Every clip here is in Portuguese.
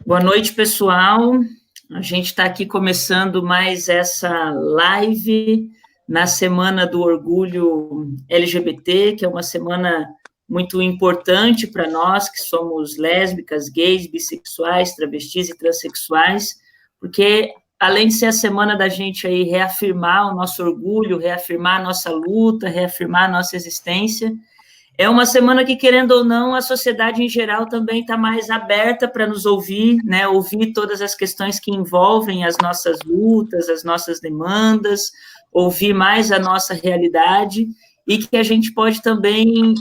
Boa noite, pessoal. A gente está aqui começando mais essa live na Semana do Orgulho LGBT, que é uma semana muito importante para nós, que somos lésbicas, gays, bissexuais, travestis e transexuais, porque além de ser a semana da gente aí reafirmar o nosso orgulho, reafirmar a nossa luta, reafirmar a nossa existência, é uma semana que, querendo ou não, a sociedade em geral também está mais aberta para nos ouvir, né? Ouvir todas as questões que envolvem as nossas lutas, as nossas demandas, ouvir mais a nossa realidade e que a gente pode também,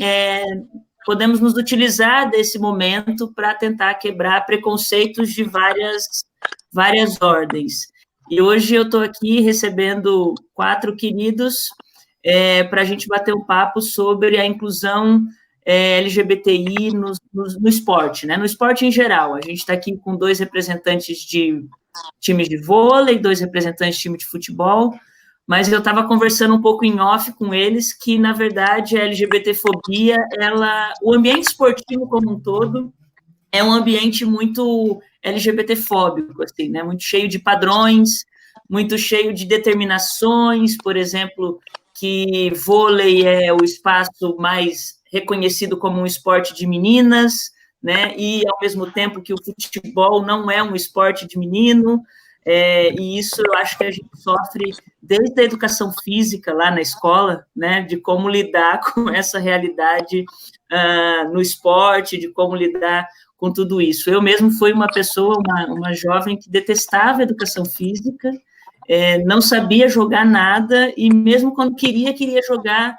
podemos nos utilizar desse momento para tentar quebrar preconceitos de várias ordens. E hoje eu estou aqui recebendo 4 queridos para a gente bater um papo sobre a inclusão LGBTI no esporte, né? No esporte em geral. A gente está aqui com 2 representantes de times de vôlei, 2 representantes de time de futebol, mas eu estava conversando um pouco em off com eles que, na verdade, a LGBTfobia, o ambiente esportivo como um todo, é um ambiente muito LGBTfóbico, assim, né? Muito cheio de padrões, muito cheio de determinações, por exemplo, que vôlei é o espaço mais reconhecido como um esporte de meninas, né? E ao mesmo tempo que o futebol não é um esporte de menino, e isso eu acho que a gente sofre desde a educação física lá na escola, né? De como lidar com essa realidade no esporte, de como lidar com tudo isso. Eu mesmo fui uma pessoa, uma jovem que detestava a educação física, não sabia jogar nada, e mesmo quando queria jogar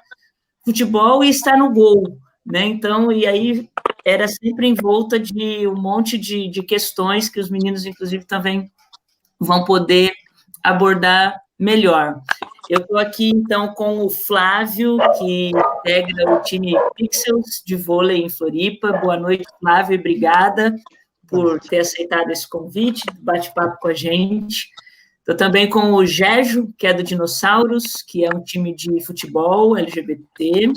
futebol e estar no gol, né? Então, e aí era sempre em volta de um monte de questões que os meninos, inclusive, também vão poder abordar melhor. Eu estou aqui, então, com o Flávio, que integra o time Pixels de vôlei em Floripa. Boa noite, Flávio, e obrigada por ter aceitado esse convite, bate-papo com a gente. Estou também com o Gejo, que é do Dinossauros, que é um time de futebol LGBT,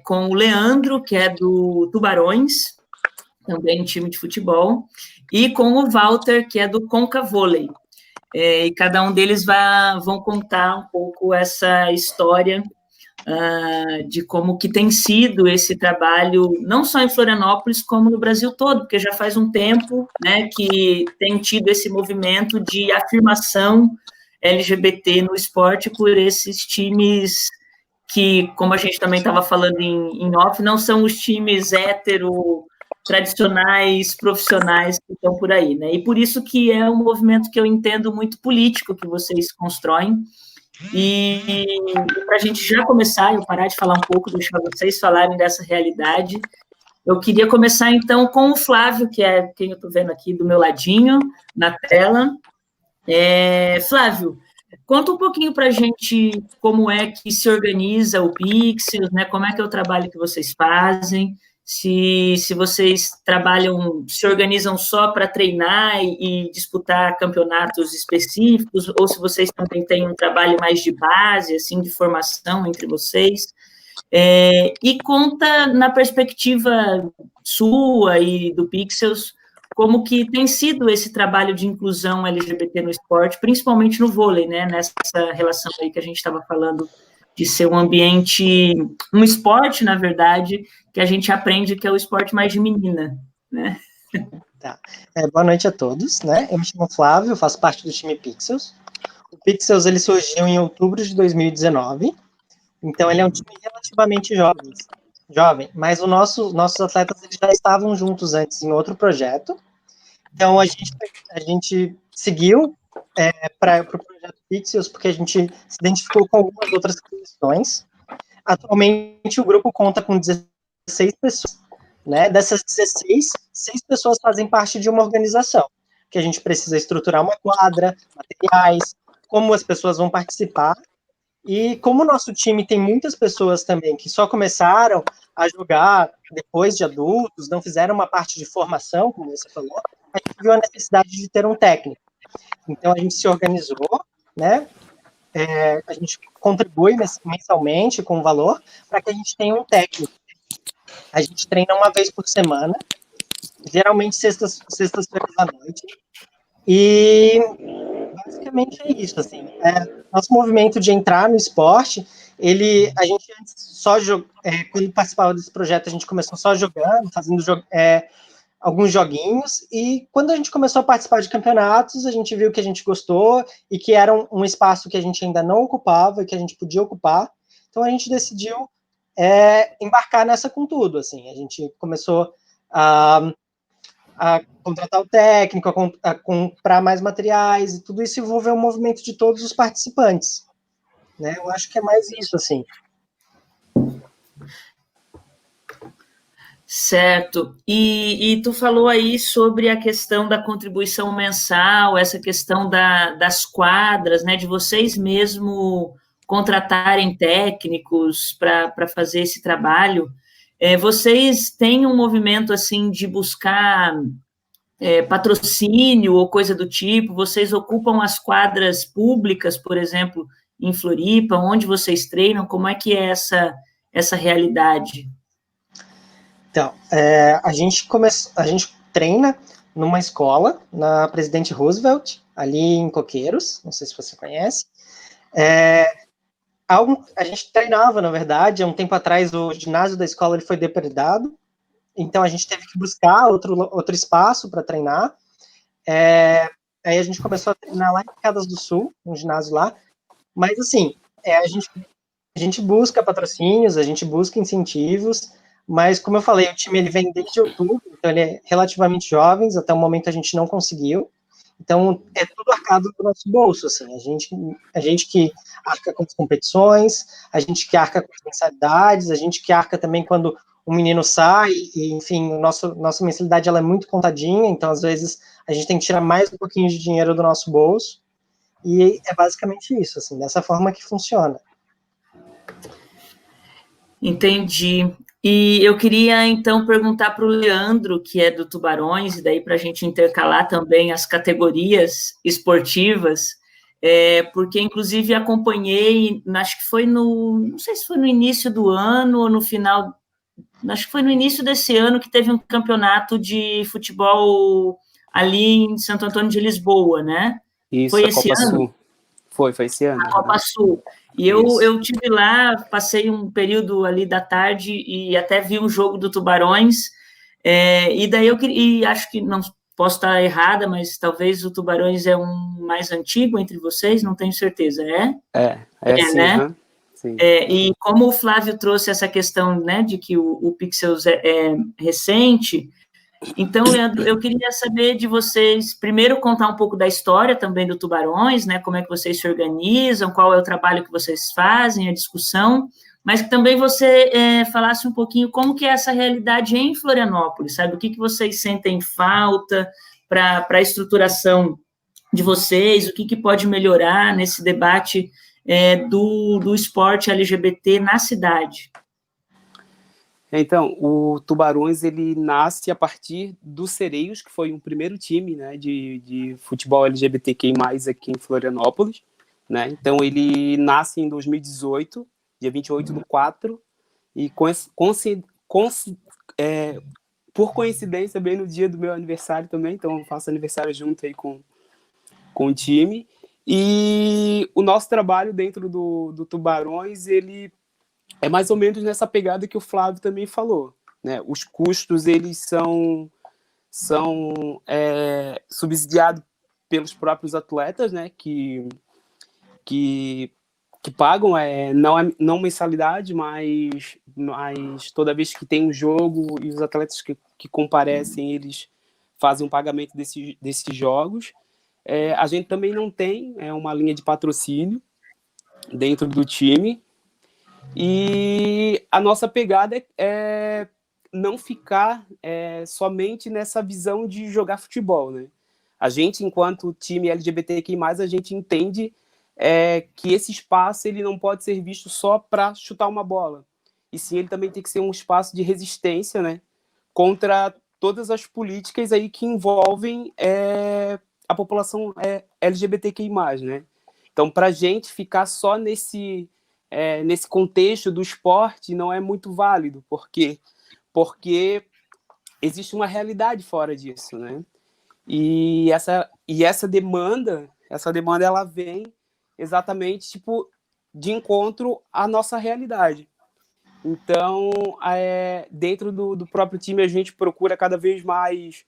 com o Leandro, que é do Tubarões, também um time de futebol, e com o Walter, que é do Conca Vôlei. E cada um deles vão contar um pouco essa história de como que tem sido esse trabalho, não só em Florianópolis, como no Brasil todo, porque já faz um tempo, né, que tem tido esse movimento de afirmação LGBT no esporte por esses times que, como a gente também estava falando em off, não são os times hétero tradicionais, profissionais que estão por aí, né? E por isso que é um movimento que eu entendo muito político que vocês constroem. E para a gente já começar, eu parar de falar um pouco, deixar vocês falarem dessa realidade, eu queria começar, então, com o Flávio, que é quem eu estou vendo aqui do meu ladinho, na tela. Flávio, conta um pouquinho para a gente como é que se organiza o Pixels, né? Como é que é o trabalho que vocês fazem, se vocês trabalham, se organizam só para treinar e disputar campeonatos específicos, ou se vocês também têm um trabalho mais de base, assim, de formação entre vocês. E conta, na perspectiva sua e do Pixels, como que tem sido esse trabalho de inclusão LGBT no esporte, principalmente no vôlei, né? Nessa relação aí que a gente estava falando de ser um ambiente, um esporte, na verdade, que a gente aprende que é o esporte mais de menina, né? Tá. Boa noite a todos, né? Eu me chamo Flávio, faço parte do time Pixels. O Pixels, ele surgiu em outubro de 2019, então ele é um time relativamente jovem, mas nossos atletas eles já estavam juntos antes em outro projeto, então a gente seguiu para o projeto Pixels porque a gente se identificou com algumas outras questões. Atualmente o grupo conta com 16 pessoas, né? Dessas 16, 6 pessoas fazem parte de uma organização, que a gente precisa estruturar uma quadra, materiais, como as pessoas vão participar. E como o nosso time tem muitas pessoas também que só começaram a jogar depois de adultos, não fizeram uma parte de formação, como você falou, a gente viu a necessidade de ter um técnico. Então a gente se organizou, né? A gente contribui mensalmente com o valor para que a gente tenha um técnico. A gente treina uma vez por semana, geralmente sextas-feiras à noite. E basicamente é isso, assim. Nosso movimento de entrar no esporte, a gente antes só quando participava desse projeto, a gente começou só jogando, fazendo alguns joguinhos, e quando a gente começou a participar de campeonatos, a gente viu que a gente gostou e que era um espaço que a gente ainda não ocupava e que a gente podia ocupar. Então a gente decidiu embarcar nessa com tudo, assim. A gente começou a contratar o técnico, a comprar mais materiais, e tudo isso envolveu o movimento de todos os participantes, né? Eu acho que é mais isso, assim. Certo. E tu falou aí sobre a questão da contribuição mensal, essa questão das quadras, né, de vocês mesmo contratarem técnicos para fazer esse trabalho. Vocês têm um movimento assim de buscar patrocínio ou coisa do tipo? Vocês ocupam as quadras públicas, por exemplo, em Floripa, onde vocês treinam? Como é que é essa realidade? Então, a gente treina numa escola na Presidente Roosevelt, ali em Coqueiros, não sei se você conhece. A gente treinava, na verdade, há um tempo atrás o ginásio da escola ele foi depredado, então a gente teve que buscar outro espaço para treinar. Aí a gente começou a treinar lá em Cadas do Sul, um ginásio lá, mas assim, a gente busca patrocínios, a gente busca incentivos, mas como eu falei, o time ele vem desde outubro, então ele é relativamente jovens, até o momento a gente não conseguiu. Então é tudo arcado do nosso bolso, assim, a gente que arca com as competições, a gente que arca com as mensalidades, a gente que arca também quando o menino sai, e enfim, nossa mensalidade ela é muito contadinha, então às vezes a gente tem que tirar mais um pouquinho de dinheiro do nosso bolso, e é basicamente isso, assim, dessa forma que funciona. Entendi. E eu queria então perguntar para o Leandro, que é do Tubarões, e daí para a gente intercalar também as categorias esportivas, porque inclusive acompanhei, acho que foi não sei se foi no início do ano ou no final, acho que foi no início desse ano que teve um campeonato de futebol ali em Santo Antônio de Lisboa, né? Isso, Foi a esse Copa ano? Sul. Foi esse ano. A Copa Sul. E eu tive lá, passei um período ali da tarde e até vi um jogo do Tubarões. E daí e acho que não posso estar errada, mas talvez o Tubarões é um mais antigo entre vocês, não tenho certeza. Sim, né? Sim. E como o Flávio trouxe essa questão, né, de que o Pixels é recente. Então, Leandro, eu queria saber de vocês, primeiro contar um pouco da história também do Tubarões, né? Como é que vocês se organizam, qual é o trabalho que vocês fazem, a discussão, mas que também você falasse um pouquinho como que é essa realidade em Florianópolis, sabe? O que vocês sentem falta para a estruturação de vocês, o que pode melhorar nesse debate do esporte LGBT na cidade. Então, o Tubarões, ele nasce a partir do Sereios, que foi um primeiro time, né, de futebol LGBTQI+, aqui em Florianópolis, né? Então, ele nasce em 2018, dia 28/4, e por coincidência, bem no dia do meu aniversário também, então eu faço aniversário junto aí com o time. E o nosso trabalho dentro do Tubarões, ele é mais ou menos nessa pegada que o Flávio também falou, né? Os custos, eles são subsidiados pelos próprios atletas, né? Que pagam, não mensalidade, mas toda vez que tem um jogo e os atletas que comparecem, eles fazem um pagamento desses jogos. A gente também não tem uma linha de patrocínio dentro do time, e a nossa pegada é não ficar somente nessa visão de jogar futebol, né? A gente, enquanto time LGBTQI+, a gente entende que esse espaço ele não pode ser visto só para chutar uma bola, e sim ele também tem que ser um espaço de resistência, né, contra todas as políticas aí que envolvem a população LGBTQI+, né? Então, para a gente ficar só nesse contexto do esporte não é muito válido, porque existe uma realidade fora disso, né? E essa demanda ela vem exatamente tipo de encontro à nossa realidade. Então, dentro do próprio time, a gente procura cada vez mais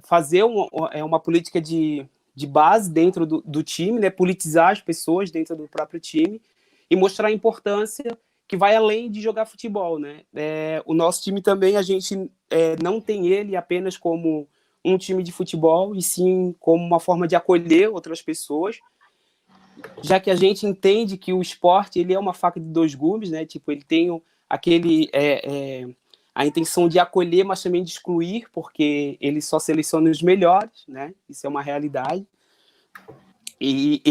fazer uma política de base dentro do time, né? Politizar as pessoas dentro do próprio time e mostrar a importância que vai além de jogar futebol, né? O nosso time também, a gente não tem ele apenas como um time de futebol, e sim como uma forma de acolher outras pessoas, já que a gente entende que o esporte ele é uma faca de dois gumes, né? Tipo, ele tem aquele a intenção de acolher, mas também de excluir, porque ele só seleciona os melhores, né? Isso é uma realidade. E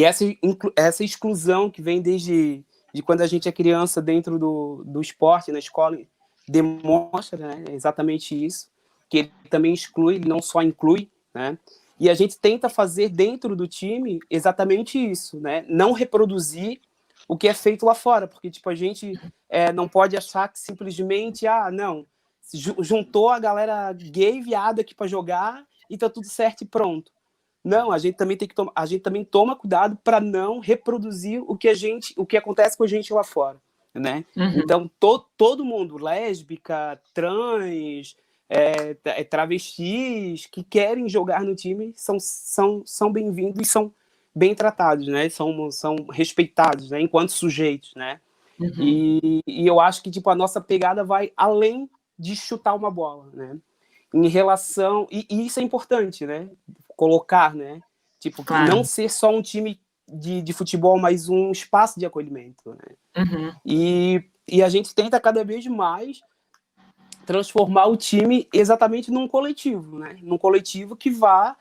essa exclusão que vem desde de quando a gente é criança dentro do esporte, na escola, demonstra, né, exatamente isso, que ele também exclui, ele não só inclui, né? E a gente tenta fazer dentro do time exatamente isso, né? Não reproduzir o que é feito lá fora, porque tipo, a gente não pode achar que simplesmente, não, juntou a galera gay viada aqui para jogar e tá tudo certo e pronto. Não, a gente também toma cuidado para não reproduzir o que acontece com a gente lá fora, né? Uhum. Então todo mundo, lésbica, trans, travestis que querem jogar no time são bem-vindos e são bem tratados, né? São respeitados, né? Enquanto sujeitos, né? Uhum. E eu acho que tipo a nossa pegada vai além de chutar uma bola, né? Em relação e isso é importante, né? Colocar, né? Tipo, Claro. não ser só um time de futebol, mas um espaço de acolhimento, né? Uhum. E a gente tenta cada vez mais transformar o time exatamente num coletivo, né? Num coletivo que vá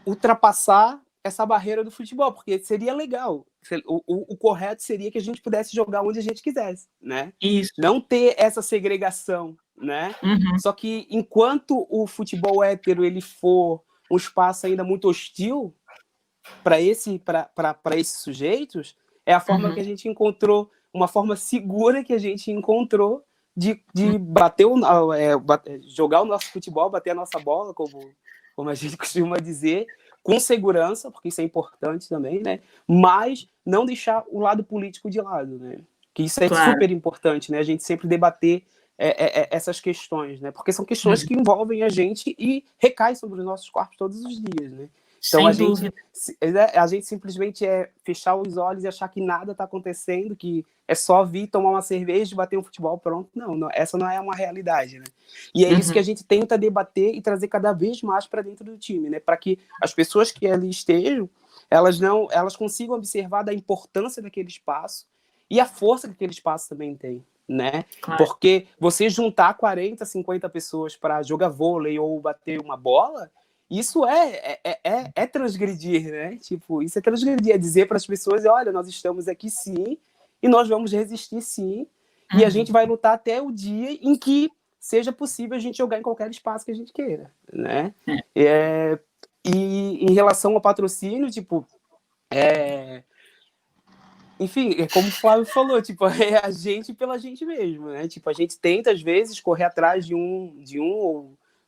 ultrapassar essa barreira do futebol, porque seria legal. O correto seria que a gente pudesse jogar onde a gente quisesse, né? Isso. Não ter essa segregação, né? Uhum. Só que enquanto o futebol hétero ele for um espaço ainda muito hostil para esses sujeitos, é a forma que a gente encontrou, uma forma segura que a gente encontrou de jogar o nosso futebol, bater a nossa bola, como a gente costuma dizer, com segurança, porque isso é importante também, né? Mas não deixar o lado político de lado, né? Que isso é super importante, né? A gente sempre debater essas questões, né? Porque são questões que envolvem a gente e recaem sobre os nossos corpos todos os dias, né? Então a gente simplesmente fechar os olhos e achar que nada está acontecendo, que é só vir tomar uma cerveja, bater um futebol, pronto. Não, essa não é uma realidade, né? E é isso que a gente tenta debater e trazer cada vez mais para dentro do time, né? Para que as pessoas que ali estejam, elas consigam observar da importância daquele espaço e a força que aquele espaço também tem, né? Claro. Porque você juntar 40, 50 pessoas para jogar vôlei ou bater uma bola, isso é transgredir, né? Tipo, isso é transgredir, é dizer para as pessoas, olha, nós estamos aqui sim, e nós vamos resistir sim, e a gente vai lutar até o dia em que seja possível a gente jogar em qualquer espaço que a gente queira, né? E em relação ao patrocínio, tipo, enfim, é como o Flávio falou, tipo, é a gente pela gente mesmo, né? Tipo, a gente tenta, às vezes, correr atrás de um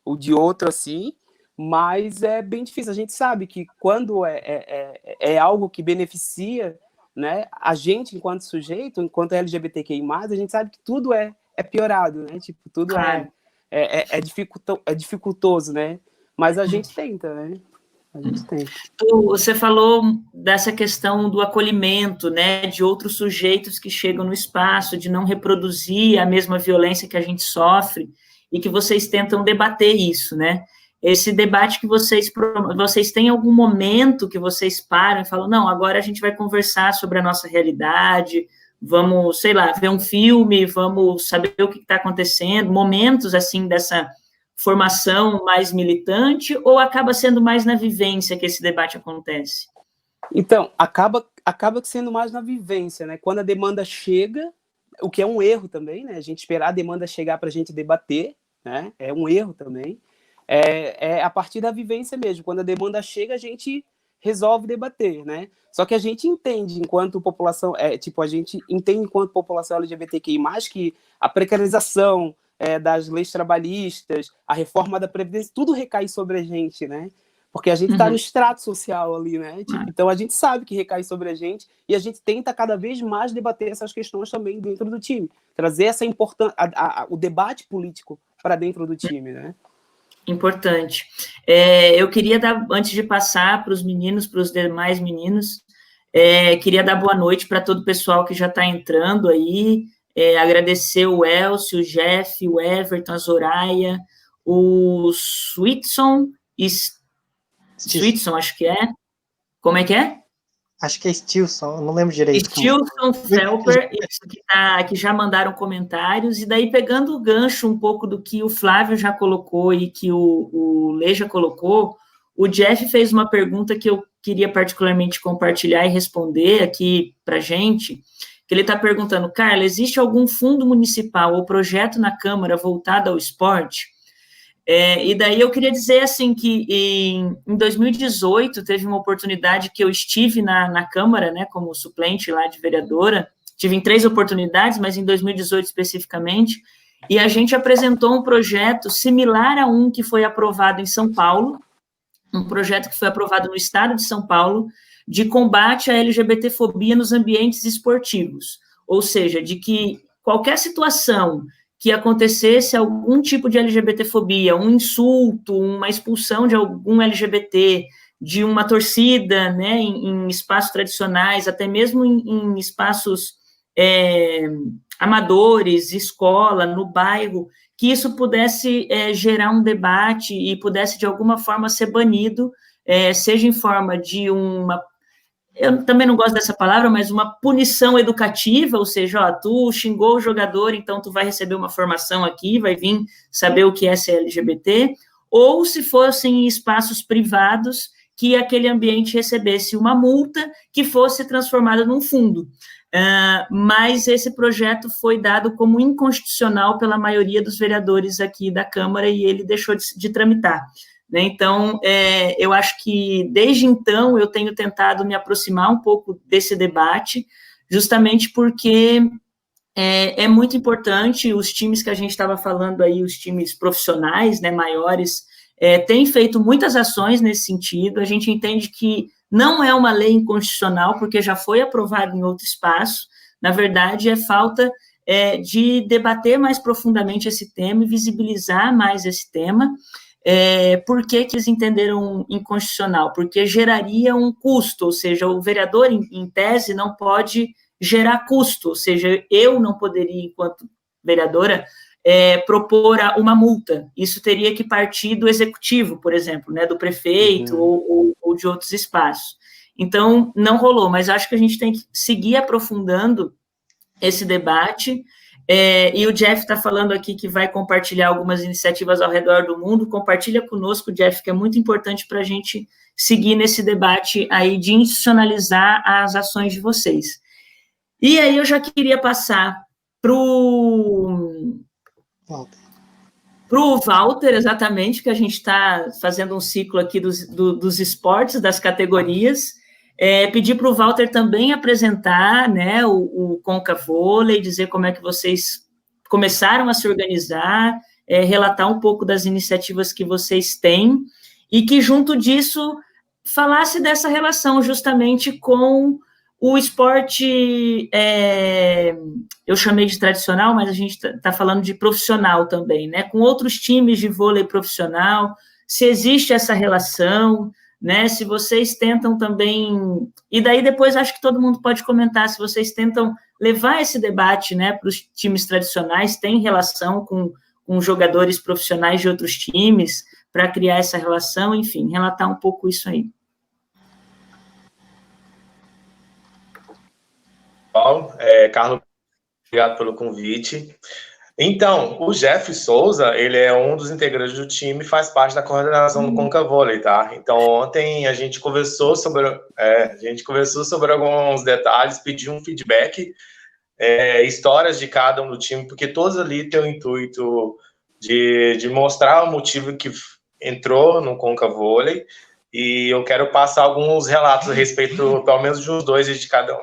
ou de outro, assim, mas é bem difícil. A gente sabe que quando é algo que beneficia, né, a gente enquanto sujeito, enquanto LGBTQI+, a gente sabe que tudo é piorado, né? Tipo, tudo é dificultoso, né? Mas a gente tenta, né? A gente tenta. Você falou dessa questão do acolhimento, né, de outros sujeitos que chegam no espaço, de não reproduzir a mesma violência que a gente sofre, e que vocês tentam debater isso, né? Esse debate que vocês têm algum momento que vocês param e falam, não, agora a gente vai conversar sobre a nossa realidade, vamos, sei lá, ver um filme, vamos saber o que está acontecendo, momentos, assim, dessa formação mais militante, ou acaba sendo mais na vivência que esse debate acontece? Então, acaba sendo mais na vivência, né? Quando a demanda chega, o que é um erro também, né? A gente esperar a demanda chegar para a gente debater, né? É um erro também. É a partir da vivência mesmo. Quando a demanda chega, a gente resolve debater, né? Só que a gente entende enquanto população, a gente entende enquanto população LGBTQI+, que a precarização das leis trabalhistas, a reforma da Previdência, tudo recai sobre a gente, né? Porque a gente está no extrato social ali, né? Então a gente sabe que recai sobre a gente e a gente tenta cada vez mais debater essas questões também dentro do time. Trazer essa o debate político para dentro do time, né? Importante. Eu queria dar, antes de passar para os meninos, para os demais meninos, queria dar boa noite para todo o pessoal que já está entrando aí, agradecer o Elcio, o Jeff, o Everton, a Zoraia, o Switson, acho que é. Como é que é? Acho que é Stilson, não lembro direito. Stilson Felper, que já mandaram comentários, e daí pegando o gancho um pouco do que o Flávio já colocou e que o Lê já colocou, o Jeff fez uma pergunta que eu queria particularmente compartilhar e responder aqui para a gente, que ele está perguntando, Carla, existe algum fundo municipal ou projeto na Câmara voltado ao esporte? E daí eu queria dizer, assim, que em 2018 teve uma oportunidade que eu estive na Câmara, né, como suplente lá de vereadora, tive em 3 oportunidades, mas em 2018 especificamente, e a gente apresentou um projeto similar a um que foi aprovado em São Paulo, um projeto que foi aprovado no estado de São Paulo, de combate à LGBTfobia nos ambientes esportivos, ou seja, de que qualquer situação que acontecesse algum tipo de LGBTfobia, um insulto, uma expulsão de algum LGBT, de uma torcida, né, em espaços tradicionais, até mesmo em espaços amadores, escola, no bairro, que isso pudesse gerar um debate e pudesse, de alguma forma, ser banido, seja em forma de uma... Eu também não gosto dessa palavra, mas uma punição educativa, ou seja, ó, tu xingou o jogador, então tu vai receber uma formação aqui, vai vir saber o que é ser LGBT, ou se fossem em espaços privados, que aquele ambiente recebesse uma multa que fosse transformada num fundo. Mas esse projeto foi dado como inconstitucional pela maioria dos vereadores aqui da Câmara e ele deixou de tramitar. Então, eu acho que, desde então, eu tenho tentado me aproximar um pouco desse debate, justamente porque é muito importante, os times que a gente estava falando aí, os times profissionais, né, maiores, têm feito muitas ações nesse sentido, a gente entende que não é uma lei inconstitucional, porque já foi aprovado em outro espaço, na verdade, é falta de debater mais profundamente esse tema e visibilizar mais esse tema. Por que eles entenderam inconstitucional? Porque geraria um custo, ou seja, o vereador, em tese, não pode gerar custo, ou seja, eu não poderia, enquanto vereadora, propor uma multa. Isso teria que partir do executivo, por exemplo, né, do prefeito ou de outros espaços. Então, não rolou, mas acho que a gente tem que seguir aprofundando esse debate. E o Jeff está falando aqui que vai compartilhar algumas iniciativas ao redor do mundo. Compartilha conosco, Jeff, que é muito importante para a gente seguir nesse debate aí de institucionalizar as ações de vocês. E aí eu já queria passar para o Walter, exatamente, que a gente está fazendo um ciclo aqui dos esportes, das categorias. Pedir para o Walter também apresentar, né, o Conca Vôlei, dizer como é que vocês começaram a se organizar, relatar um pouco das iniciativas que vocês têm, e que, junto disso, falasse dessa relação justamente com o esporte, eu chamei de tradicional, mas a gente está falando de profissional também, né, com outros times de vôlei profissional, se existe essa relação, né, se vocês tentam também, e daí depois acho que todo mundo pode comentar, se vocês tentam levar esse debate, né, para os times tradicionais, tem relação com jogadores profissionais de outros times, para criar essa relação, enfim, relatar um pouco isso aí. Bom, Carlos, obrigado pelo convite. Então, o Jeff Souza, ele é um dos integrantes do time e faz parte da coordenação do Conca Vôlei, tá? Então, ontem a gente conversou sobre alguns detalhes, pediu um feedback, histórias de cada um do time, porque todos ali têm o intuito de mostrar o motivo que entrou no Conca Vôlei e eu quero passar alguns relatos a respeito, pelo menos de uns dois de cada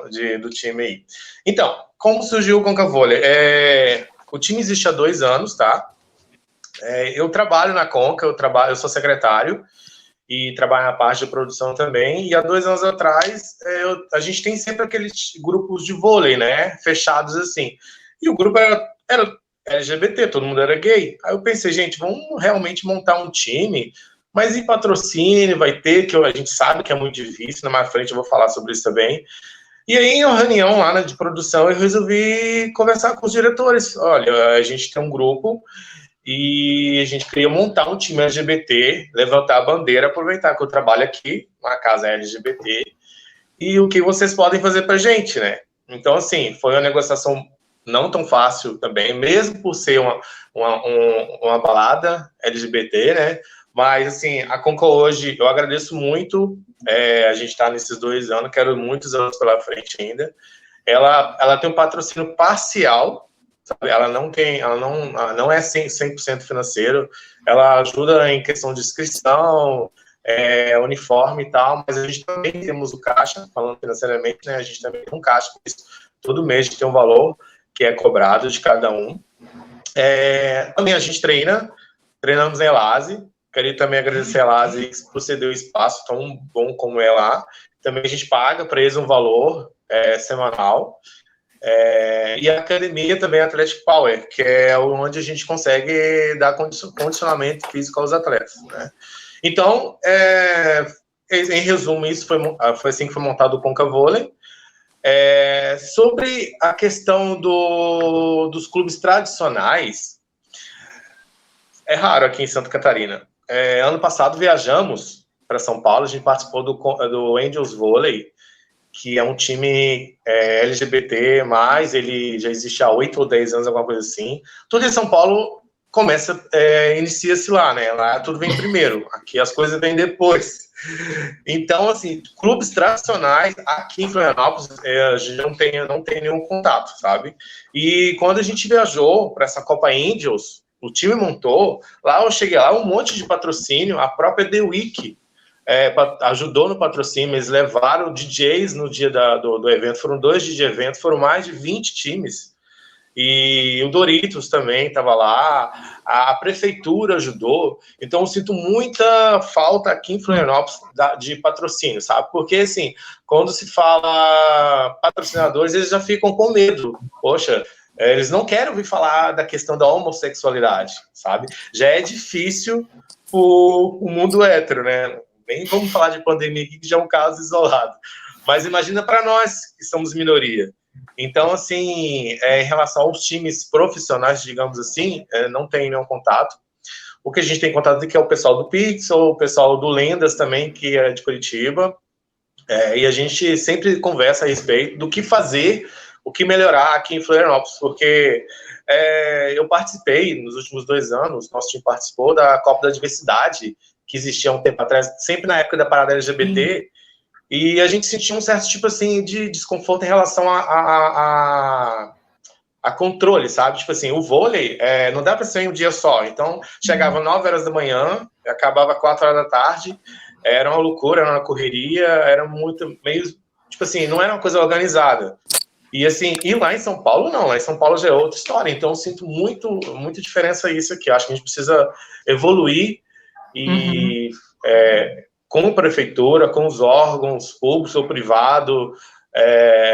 do time aí. Então, como surgiu o Concavôlei? O time existe há 2 anos, tá? Eu trabalho na Conca, eu sou secretário e trabalho na parte de produção também, e há 2 anos atrás a gente tem sempre aqueles grupos de vôlei, né, fechados assim, e o grupo era LGBT, todo mundo era gay. Aí eu pensei, gente, vamos realmente montar um time, mas em patrocínio vai ter, que a gente sabe que é muito difícil, na mais frente eu vou falar sobre isso também. E aí, em uma reunião lá de produção, eu resolvi conversar com os diretores. Olha, a gente tem um grupo e a gente queria montar um time LGBT, levantar a bandeira, aproveitar que eu trabalho aqui, na casa LGBT, e o que vocês podem fazer pra gente, né? Então, assim, foi uma negociação não tão fácil também, mesmo por ser uma balada LGBT, né? Mas, assim, a Conca hoje, eu agradeço muito, a gente está nesses 2 anos, quero muitos anos pela frente ainda. Ela tem um patrocínio parcial, sabe? Ela não é 100% financeiro, ela ajuda em questão de inscrição, uniforme e tal, mas a gente também temos o caixa, falando financeiramente, né? A gente também tem um caixa, todo mês a gente tem um valor que é cobrado de cada um. Também a gente treinamos em Elase. Queria também agradecer a Elase por ceder o espaço tão bom como é lá. Também a gente paga para eles um valor semanal. E a academia também, a Athletic Power, que é onde a gente consegue dar condicionamento físico aos atletas, né? Então, em resumo, isso foi assim que foi montado o Concavôlei. Sobre a questão dos clubes tradicionais, é raro aqui em Santa Catarina. Ano passado viajamos para São Paulo, a gente participou do Angels Vôlei, que é um time LGBT+, ele já existe há 8 ou 10 anos, alguma coisa assim. Tudo em São Paulo inicia-se lá, né? Lá tudo vem primeiro, aqui as coisas vêm depois. Então, assim, clubes tradicionais aqui em Florianópolis, a gente não tem nenhum contato, sabe? E quando a gente viajou para essa Copa Angels, o time montou, lá eu cheguei lá, um monte de patrocínio, a própria The Week ajudou no patrocínio, eles levaram DJs no dia do evento, foram 2 dias de evento, foram mais de 20 times. E o Doritos também estava lá, a prefeitura ajudou. Então eu sinto muita falta aqui em Florianópolis de patrocínio, sabe? Porque, assim, quando se fala patrocinadores, eles já ficam com medo. Poxa, eles não querem ouvir falar da questão da homossexualidade, sabe? Já é difícil o mundo hétero, né? Nem vamos falar de pandemia aqui, que já é um caso isolado. Mas imagina para nós, que somos minoria. Então, assim, em relação aos times profissionais, digamos assim, não tem nenhum contato. O que a gente tem contato aqui é o pessoal do Pixel, o pessoal do Lendas também, que é de Curitiba, e a gente sempre conversa a respeito do que fazer, o que melhorar aqui em Florianópolis, porque eu participei, nos últimos 2 anos, nosso time participou da Copa da Diversidade, que existia há um tempo atrás, sempre na época da parada LGBT, e a gente sentia um certo tipo assim de desconforto em relação a controle, sabe? Tipo assim, o vôlei não dá para ser em um dia só. Então, chegava 9 horas da manhã, acabava 4 horas da tarde, era uma loucura, era uma correria, era meio, tipo assim, não era uma coisa organizada. E assim, e lá em São Paulo, não, lá em São Paulo já é outra história. Então, eu sinto muita diferença isso aqui. Eu acho que a gente precisa evoluir e com a prefeitura, com os órgãos públicos ou privados,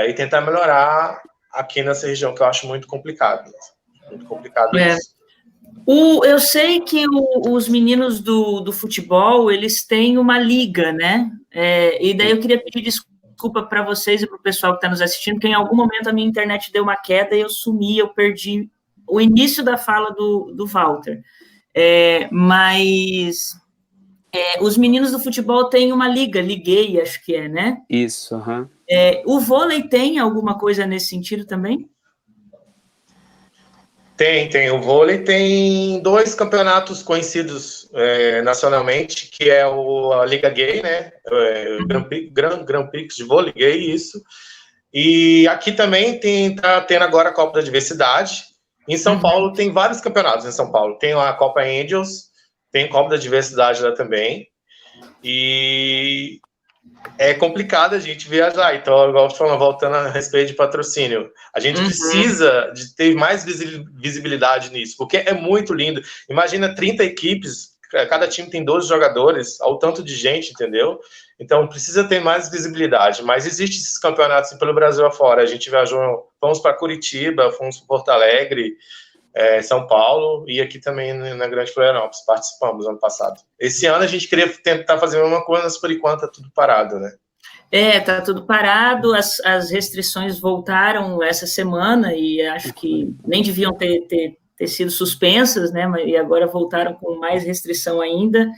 e tentar melhorar aqui nessa região, que eu acho muito complicado. Muito complicado isso. Eu sei que os meninos do futebol, eles têm uma liga, né? E daí eu queria pedir desculpa para vocês e para o pessoal que está nos assistindo, porque em algum momento a minha internet deu uma queda e eu sumi, eu perdi o início da fala do Walter. Mas os meninos do futebol têm uma liga, liguei, acho que né? Isso, aham. O vôlei tem alguma coisa nesse sentido também? Tem. O vôlei tem 2 campeonatos conhecidos nacionalmente, que é a Liga Gay, né? Grand Prix de vôlei gay, isso. E aqui também tá tendo agora a Copa da Diversidade. Em São Paulo tem vários campeonatos em São Paulo. Tem a Copa Angels, tem Copa da Diversidade lá também. e é complicado a gente viajar. Então, igual falando, voltando a respeito de patrocínio, a gente precisa de ter mais visibilidade nisso, porque é muito lindo. Imagina 30 equipes, cada time tem 12 jogadores, ao tanto de gente, entendeu? Então, precisa ter mais visibilidade. Mas existem esses campeonatos pelo Brasil afora. A gente viajou, fomos para Curitiba, fomos para Porto Alegre, São Paulo, e aqui também na Grande Florianópolis, participamos ano passado. Esse ano a gente queria tentar fazer uma coisa, mas por enquanto tá tudo parado, né? Tá tudo parado, as restrições voltaram essa semana, e acho que nem deviam ter sido suspensas, né, e agora voltaram com mais restrição ainda,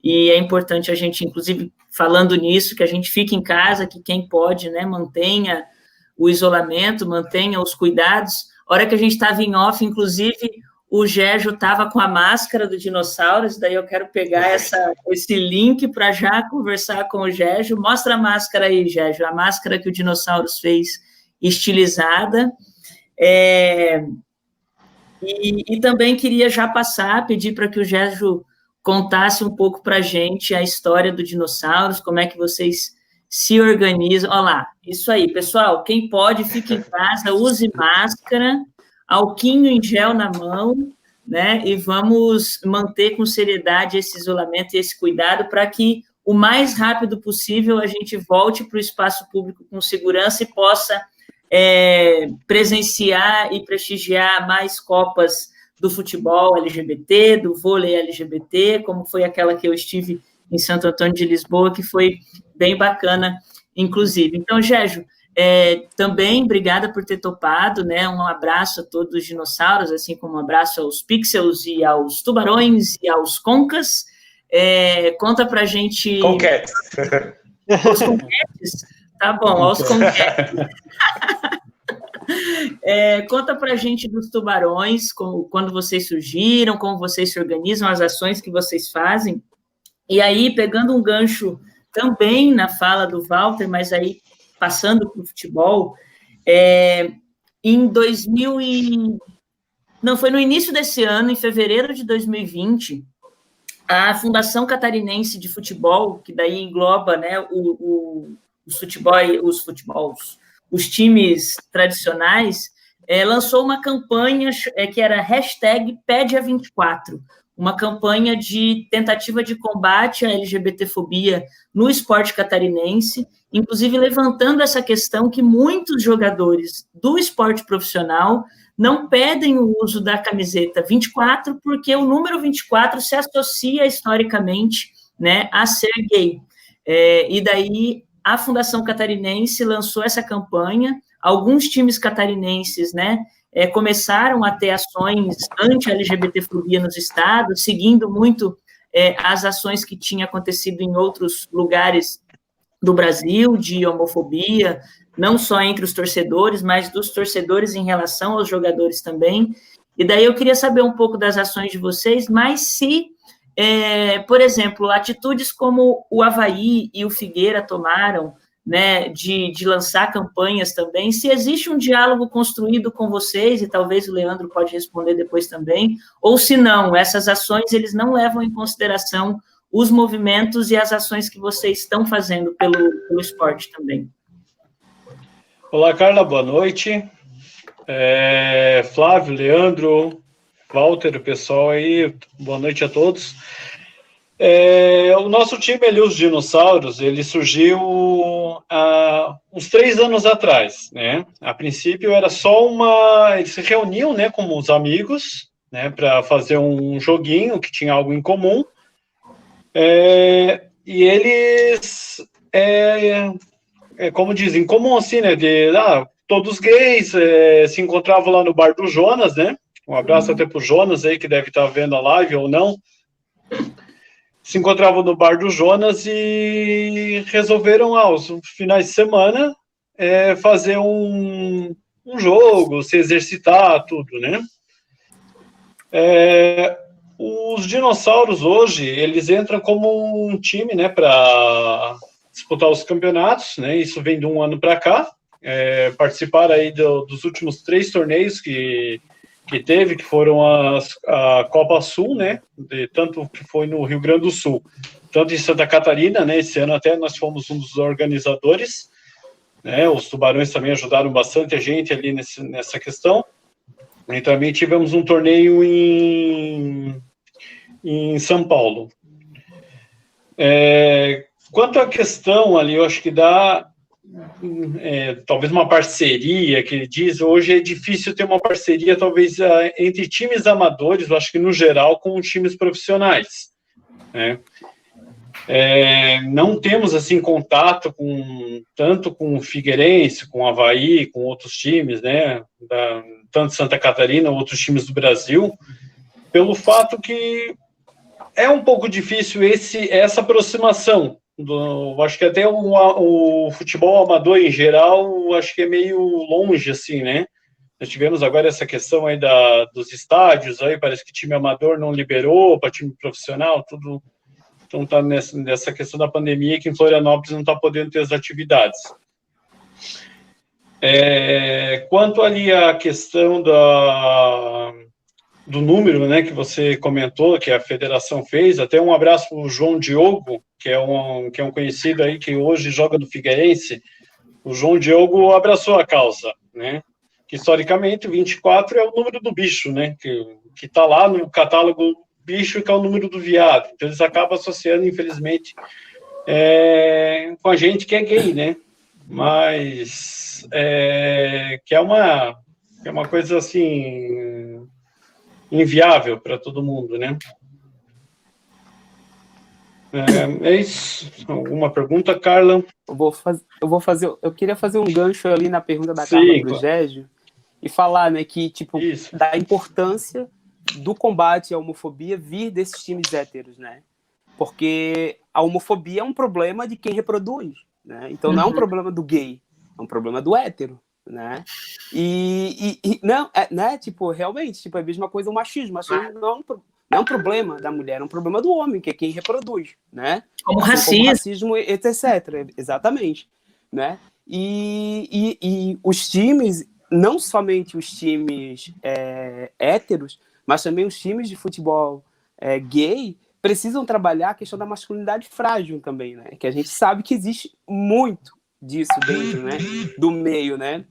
e é importante a gente, inclusive, falando nisso, que a gente fique em casa, que quem pode, né, mantenha o isolamento, mantenha os cuidados. A hora que a gente estava em off, inclusive, o Gérgio estava com a máscara do Dinossauros, daí eu quero pegar esse link para já conversar com o Gérgio. Mostra a máscara aí, Gérgio, a máscara que o Dinossauros fez, estilizada. E também queria já pedir para que o Gérgio contasse um pouco para a gente a história do Dinossauros, como é que vocês se organizam. Olha lá, isso aí, pessoal, quem pode, fique em casa, use máscara, alquinho em gel na mão, né, e vamos manter com seriedade esse isolamento e esse cuidado para que o mais rápido possível a gente volte para o espaço público com segurança e possa presenciar e prestigiar mais Copas do futebol LGBT, do vôlei LGBT, como foi aquela que eu estive em Santo Antônio de Lisboa, que foi bem bacana, inclusive. Então, Gérgio, também obrigada por ter topado, né? Um abraço a todos os dinossauros, assim como um abraço aos Pixels e aos tubarões e aos concas. Conta pra gente... Conquetes. Os conquetes? Tá bom, aos conquetes. Conta pra gente dos tubarões, quando vocês surgiram, como vocês se organizam, as ações que vocês fazem. E aí, pegando um gancho também na fala do Walter, mas aí passando para o futebol, foi no início desse ano, em fevereiro de 2020, a Fundação Catarinense de Futebol, que daí engloba, né, os times tradicionais, lançou uma campanha que era #PedeA24, uma campanha de tentativa de combate à LGBTfobia no esporte catarinense, inclusive levantando essa questão que muitos jogadores do esporte profissional não pedem o uso da camiseta 24, porque o número 24 se associa historicamente, né, a ser gay. E daí a Fundação Catarinense lançou essa campanha, alguns times catarinenses, né, começaram a ter ações anti-LGBTfobia nos estados, seguindo muito as ações que tinham acontecido em outros lugares do Brasil, de homofobia, não só entre os torcedores, mas dos torcedores em relação aos jogadores também. E daí eu queria saber um pouco das ações de vocês, mas se, por exemplo, atitudes como o Avaí e o Figueira tomaram, né, de lançar campanhas também, se existe um diálogo construído com vocês, e talvez o Leandro pode responder depois também, ou se não, essas ações, eles não levam em consideração os movimentos e as ações que vocês estão fazendo pelo esporte também. Olá, Carla, boa noite. Flávio, Leandro, Walter, o pessoal aí, boa noite a todos. O nosso time ali, os Dinossauros, ele surgiu há uns 3 anos atrás, né? A princípio era só eles se reuniam, né, como os amigos, né, para fazer um joguinho que tinha algo em comum. E eles, como dizem, em comum assim, né, todos gays, se encontravam lá no bar do Jonas, né? Um abraço até pro Jonas aí, que deve estar vendo a live ou não. Se encontravam no bar do Jonas e resolveram, aos finais de semana, fazer um jogo, se exercitar, tudo, né? Os Dinossauros hoje, eles entram como um time, né, para disputar os campeonatos, né? Isso vem de um ano para cá. Participaram aí dos últimos 3 torneios que que teve, que foram a Copa Sul, né, tanto que foi no Rio Grande do Sul, tanto em Santa Catarina, né, esse ano até nós fomos um dos organizadores, né, os Tubarões também ajudaram bastante a gente ali nessa questão, e também tivemos um torneio em São Paulo. Quanto à questão ali, eu acho que dá talvez uma parceria, que ele diz, hoje é difícil ter uma parceria, talvez, entre times amadores, eu acho que no geral, com times profissionais, né? Não temos, assim, contato tanto com o Figueirense, com o Avaí, com outros times, né, tanto Santa Catarina, outros times do Brasil, pelo fato que é um pouco difícil essa aproximação. Acho que até o futebol amador em geral, acho que é meio longe, assim, né? Nós tivemos agora essa questão aí dos estádios, aí parece que time amador não liberou para time profissional, tudo. Então tá nessa questão da pandemia que em Florianópolis não está podendo ter as atividades. Quanto ali a questão do número, né, que você comentou, que a federação fez, até um abraço para o João Diogo, que é um conhecido aí, que hoje joga no Figueirense. O João Diogo abraçou a causa, né, que historicamente 24 é o número do bicho, né, que está lá no catálogo bicho, que é o número do viado. Então eles acabam associando, infelizmente, com a gente que é gay, né, mas que é uma coisa assim inviável para todo mundo, né? É isso. Alguma pergunta, Carla? Eu queria fazer um gancho ali na pergunta da Sim, Carla pro claro. Gégio e falar, né, que, tipo, Isso. da importância do combate à homofobia vir desses times héteros, né? Porque a homofobia é um problema de quem reproduz, né? Então não é um problema do gay, é um problema do hétero, né? E não, né? Tipo, realmente, tipo, é a mesma coisa o machismo. Machismo não é um problema da mulher, é um problema do homem, que é quem reproduz, né? Como assim, racismo. como racismo, etc. Exatamente, né? E os times, não somente os times héteros, mas também os times de futebol gay, precisam trabalhar a questão da masculinidade frágil também, né? Que a gente sabe que existe muito disso dentro, né? Do meio, né?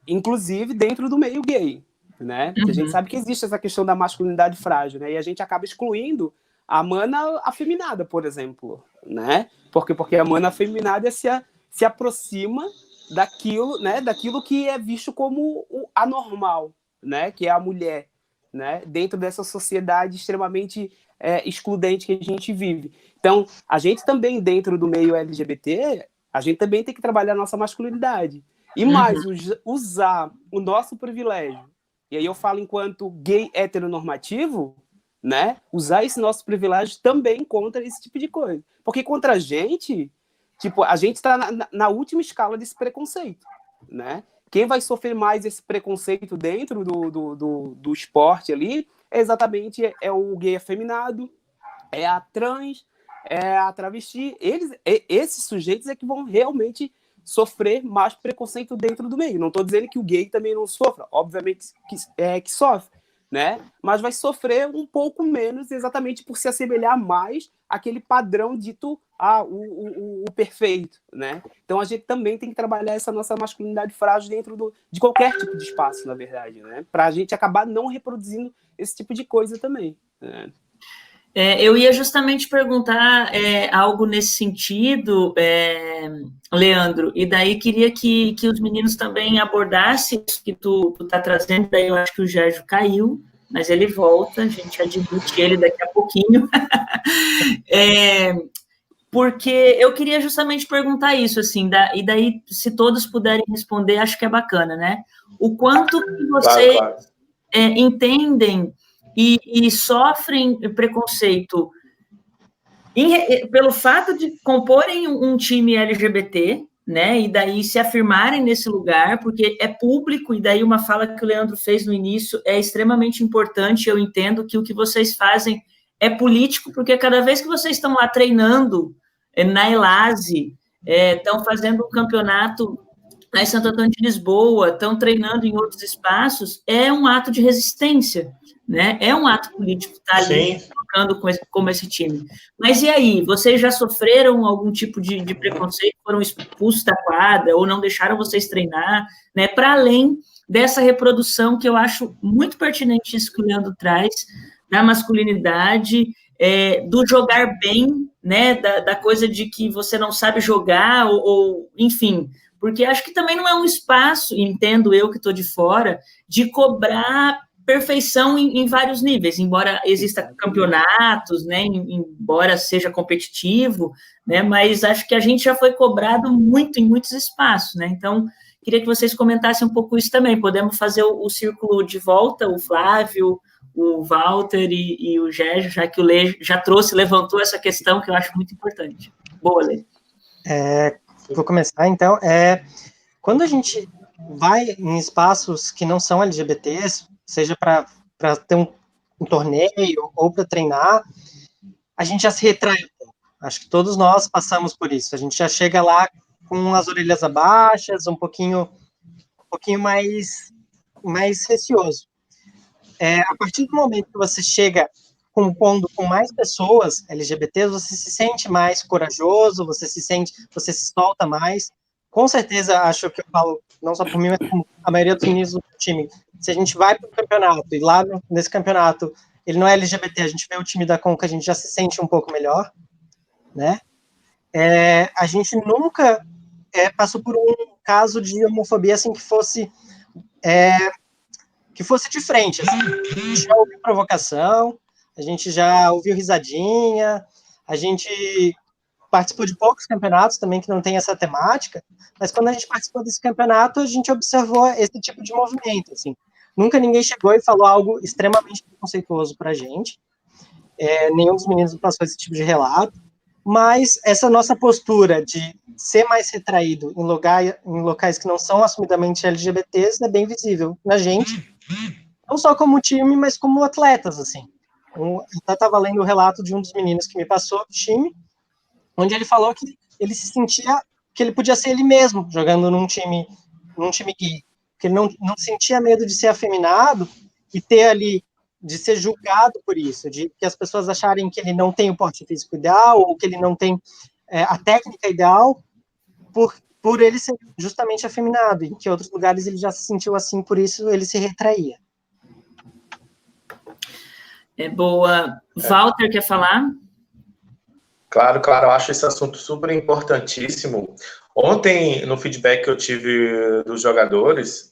Inclusive dentro do meio gay, né? Que a gente sabe que existe essa questão da masculinidade frágil, né? E a gente acaba excluindo a mana afeminada, por exemplo, né? Porque a mana afeminada se aproxima daquilo, né? Daquilo que é visto como o anormal, né? Que é a mulher, né? Dentro dessa sociedade extremamente excludente que a gente vive. Então, a gente também, dentro do meio LGBT, a gente também tem que trabalhar a nossa masculinidade. E mais, usar o nosso privilégio. E aí eu falo enquanto gay heteronormativo, né? Usar esse nosso privilégio também contra esse tipo de coisa. Porque contra a gente, tipo, a gente está na última escala desse preconceito, né? Quem vai sofrer mais esse preconceito dentro do esporte ali é exatamente o gay afeminado, é a trans, é a travesti. Esses sujeitos é que vão realmente sofrer mais preconceito dentro do meio. Não estou dizendo que o gay também não sofra, obviamente que sofre, né? Mas vai sofrer um pouco menos exatamente por se assemelhar mais àquele padrão dito o perfeito, né? Então a gente também tem que trabalhar essa nossa masculinidade frágil dentro de qualquer tipo de espaço, na verdade, né? Para a gente acabar não reproduzindo esse tipo de coisa também, né? Eu ia justamente perguntar algo nesse sentido, Leandro, e daí queria que os meninos também abordassem isso que tu tá trazendo, daí eu acho que o Gérgio caiu, mas ele volta, a gente admite ele daqui a pouquinho. Porque eu queria justamente perguntar isso, assim, e daí, se todos puderem responder, acho que é bacana, né? O quanto que vocês entendem e sofrem preconceito pelo fato de comporem um time LGBT, né, e daí se afirmarem nesse lugar, porque é público, e daí uma fala que o Leandro fez no início é extremamente importante. Eu entendo que o que vocês fazem é político, porque cada vez que vocês estão lá treinando na Elase, estão fazendo um campeonato lá em Santo Antônio de Lisboa, estão treinando em outros espaços, é um ato de resistência, né? É um ato político estar ali tocando como esse time. Mas e aí? Vocês já sofreram algum tipo de preconceito? Foram expulsos da quadra ou não deixaram vocês treinar? Né? Para além dessa reprodução que eu acho muito pertinente isso que o Leandro traz, da masculinidade, do jogar bem, né? Da coisa de que você não sabe jogar ou enfim... Porque acho que também não é um espaço, entendo eu que estou de fora, de cobrar perfeição em vários níveis, embora exista campeonatos, né, embora seja competitivo, né, mas acho que a gente já foi cobrado muito em muitos espaços, né, então queria que vocês comentassem um pouco isso também. Podemos fazer o círculo de volta, o Flávio, o Walter e o Gérgio, já que o Lê já levantou essa questão que eu acho muito importante. Boa, Lê. Vou começar, então. Quando a gente vai em espaços que não são LGBTs, seja para ter um torneio ou para treinar, a gente já se retrai. Acho que todos nós passamos por isso. A gente já chega lá com as orelhas abaixas, um pouquinho mais receoso. A partir do momento que você chega compondo com mais pessoas LGBTs, você se sente mais corajoso, você se solta mais. Com certeza, acho que eu falo, não só por mim, mas como a maioria dos meninos do time, se a gente vai para o campeonato, e lá nesse campeonato, ele não é LGBT, a gente vê o time da Conca, a gente já se sente um pouco melhor, né? A gente nunca passou por um caso de homofobia, assim, que fosse de frente, assim. A gente já ouviu provocação, a gente já ouviu risadinha, a gente participou de poucos campeonatos também que não tem essa temática, mas quando a gente participou desse campeonato, a gente observou esse tipo de movimento, assim. Nunca ninguém chegou e falou algo extremamente preconceituoso pra gente, nenhum dos meninos passou esse tipo de relato, mas essa nossa postura de ser mais retraído em locais que não são assumidamente LGBTs é bem visível na gente, não só como time, mas como atletas, assim. Eu estava lendo o relato de um dos meninos que me passou do time, onde ele falou que ele se sentia que ele podia ser ele mesmo, jogando num time gay, que ele não sentia medo de ser afeminado e ter ali, de ser julgado por isso, de que as pessoas acharem que ele não tem o porte físico ideal, ou que ele não tem a técnica ideal, por ele ser justamente afeminado, em que outros lugares ele já se sentiu assim, por isso ele se retraía. Boa. Walter, quer falar? Claro, eu acho esse assunto super importantíssimo. Ontem, no feedback que eu tive dos jogadores,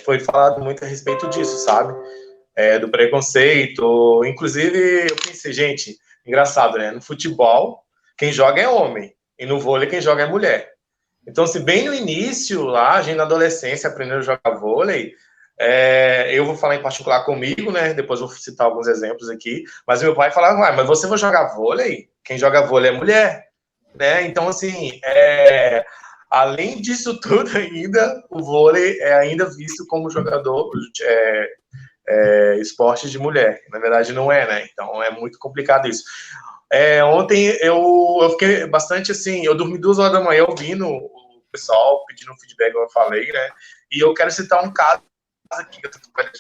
foi falado muito a respeito disso, sabe? Do preconceito. Inclusive, eu pensei, gente, engraçado, né? No futebol, quem joga é homem, e no vôlei, quem joga é mulher. Então, se bem no início, lá, a gente na adolescência, aprendendo a jogar vôlei, eu vou falar em particular comigo, né? Depois vou citar alguns exemplos aqui. Mas meu pai falava, mas você vai jogar vôlei? Quem joga vôlei é mulher, né? Então, assim, além disso tudo ainda, o vôlei é ainda visto como jogador, esporte de mulher. Na verdade, não é, né? Então, é muito complicado isso. Ontem eu fiquei bastante assim, eu dormi 2 horas da manhã ouvindo o pessoal pedindo feedback, como eu falei, né? E eu quero citar um caso aqui que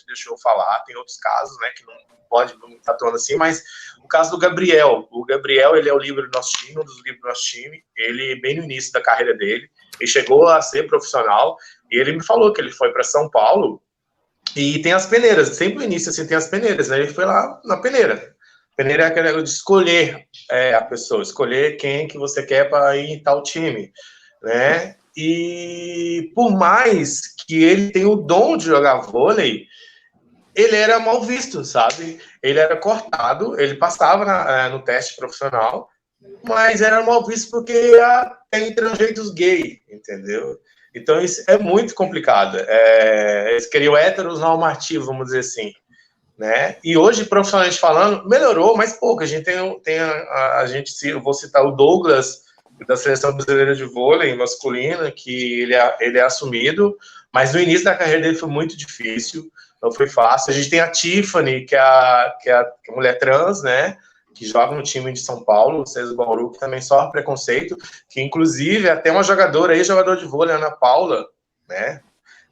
deixou eu falar, tem outros casos, né, que não pode estar atuando assim, mas o caso do Gabriel. O Gabriel, ele é o líbero do nosso time, um dos líberos do nosso time. Ele, bem no início da carreira dele, ele chegou a ser profissional e ele me falou que ele foi para São Paulo e tem as peneiras, sempre no início assim tem as peneiras, né? Ele foi lá na peneira. Peneira é aquela de escolher a pessoa, escolher quem que você quer para ir em tal time, né? E por mais que ele tenha o dom de jogar vôlei, ele era mal visto, sabe? Ele era cortado, ele passava no teste profissional, mas era mal visto porque tem trejeitos gay, entendeu? Então isso é muito complicado. Eles queriam héteros normativos, vamos dizer assim, né? E hoje, profissionalmente falando, melhorou, mas pouco. A gente tem a gente, eu vou citar o Douglas, da Seleção Brasileira de Vôlei masculina, que ele é assumido, mas no início da carreira dele foi muito difícil, não foi fácil. A gente tem a Tiffany, que é a mulher trans, né? que joga no time de São Paulo, o César Bauru, que também sofre preconceito, que inclusive até uma jogadora aí, jogador de vôlei, Ana Paula, né?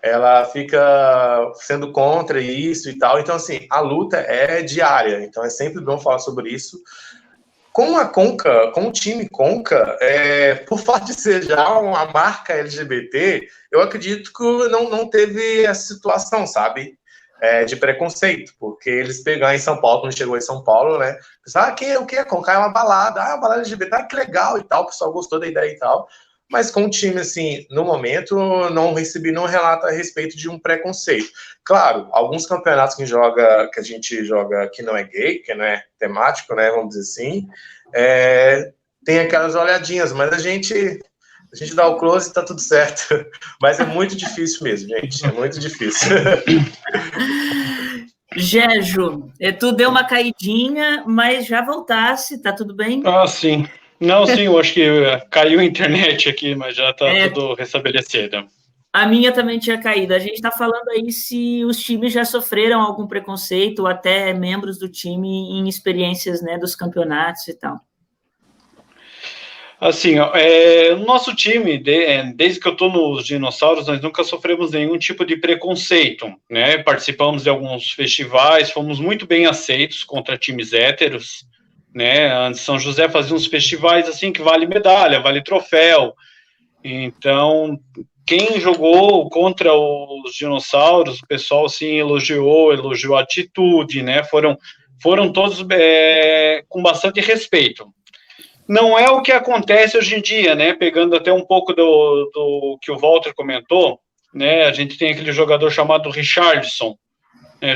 Ela fica sendo contra isso e tal. Então, assim, a luta é diária. Então, é sempre bom falar sobre isso. Com a Conca, com o time Conca, por fato de ser já uma marca LGBT, eu acredito que não teve essa situação, sabe? De preconceito, porque eles pegaram em São Paulo, quando chegou em São Paulo, né? Pensaram, o que é Conca? É uma balada, uma balada LGBT, que legal e tal, o pessoal gostou da ideia e tal. Mas com o time, assim, no momento, não recebi nenhum relato a respeito de um preconceito. Claro, alguns campeonatos que a gente joga que não é gay, que não é temático, né, vamos dizer assim, tem aquelas olhadinhas, mas a gente dá o close e tá tudo certo. Mas é muito difícil mesmo, gente, é muito difícil. Gerjo, tu deu uma caidinha, mas já voltasse, tá tudo bem? Ah, sim. Não, sim, eu acho que caiu a internet aqui, mas já está tudo restabelecido. A minha também tinha caído. A gente está falando aí se os times já sofreram algum preconceito, ou até membros do time em experiências, né, dos campeonatos e tal. Assim, no nosso time, desde que eu estou nos Dinossauros, nós nunca sofremos nenhum tipo de preconceito, né? Participamos de alguns festivais, fomos muito bem aceitos contra times héteros, né? Antes São José fazia uns festivais assim que vale medalha, vale troféu. Então, quem jogou contra os Dinossauros, o pessoal assim elogiou a atitude, né? Foram todos com bastante respeito. Não é o que acontece hoje em dia, né? Pegando até um pouco do que o Walter comentou, né? A gente tem aquele jogador chamado Richardson,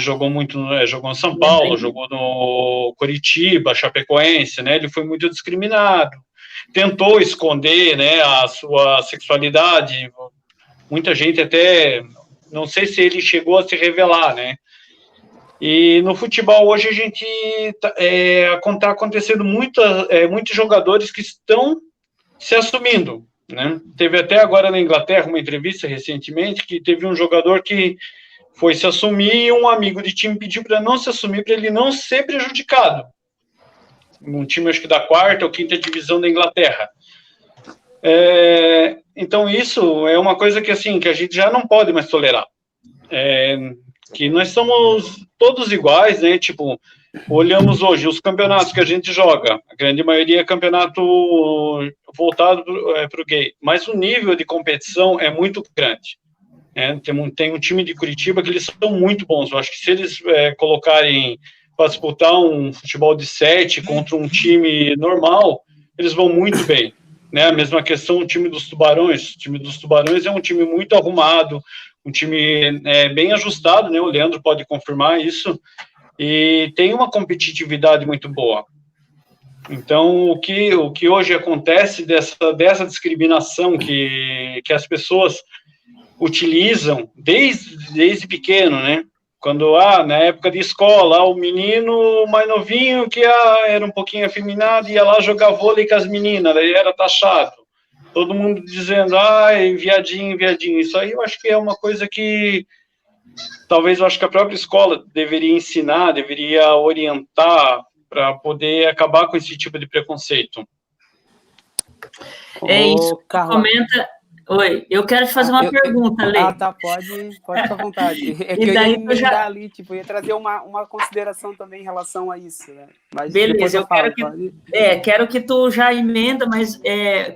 jogou em São Paulo, jogou no Coritiba, Chapecoense, né? Ele foi muito discriminado, tentou esconder, né, a sua sexualidade. Muita gente até, não sei se ele chegou a se revelar, né? E no futebol hoje a gente está acontecendo muitos jogadores que estão se assumindo, né? Teve até agora na Inglaterra uma entrevista recentemente que teve um jogador que foi se assumir e um amigo de time pediu para não se assumir, para ele não ser prejudicado. Um time, acho que da 4ª ou 5ª divisão da Inglaterra. Então, isso é uma coisa que, assim, que a gente já não pode mais tolerar. Que nós somos todos iguais, né? Tipo, olhamos hoje os campeonatos que a gente joga, a grande maioria é campeonato voltado para o gay, mas o nível de competição é muito grande. Tem um time de Curitiba que eles são muito bons. Eu acho que se eles colocarem para disputar um futebol de 7 contra um time normal, eles vão muito bem, né? A mesma questão o time dos Tubarões. O time dos Tubarões é um time muito arrumado, um time bem ajustado, né? O Leandro pode confirmar isso, e tem uma competitividade muito boa. Então, o que hoje acontece dessa discriminação que as pessoas utilizam desde pequeno, né? Quando, na época de escola, o menino mais novinho que era um pouquinho afeminado ia lá jogar vôlei com as meninas, daí era taxado. Todo mundo dizendo, viadinho, viadinho. Isso aí eu acho que é uma coisa que talvez eu acho que a própria escola deveria ensinar, deveria orientar para poder acabar com esse tipo de preconceito. Isso que comenta... Oi, eu quero te fazer uma pergunta, Lê. Tá, pode ficar à vontade. É que daí eu ia ali, tipo, eu ia trazer uma consideração também em relação a isso, né? Mas beleza, quero que tu já emenda, mas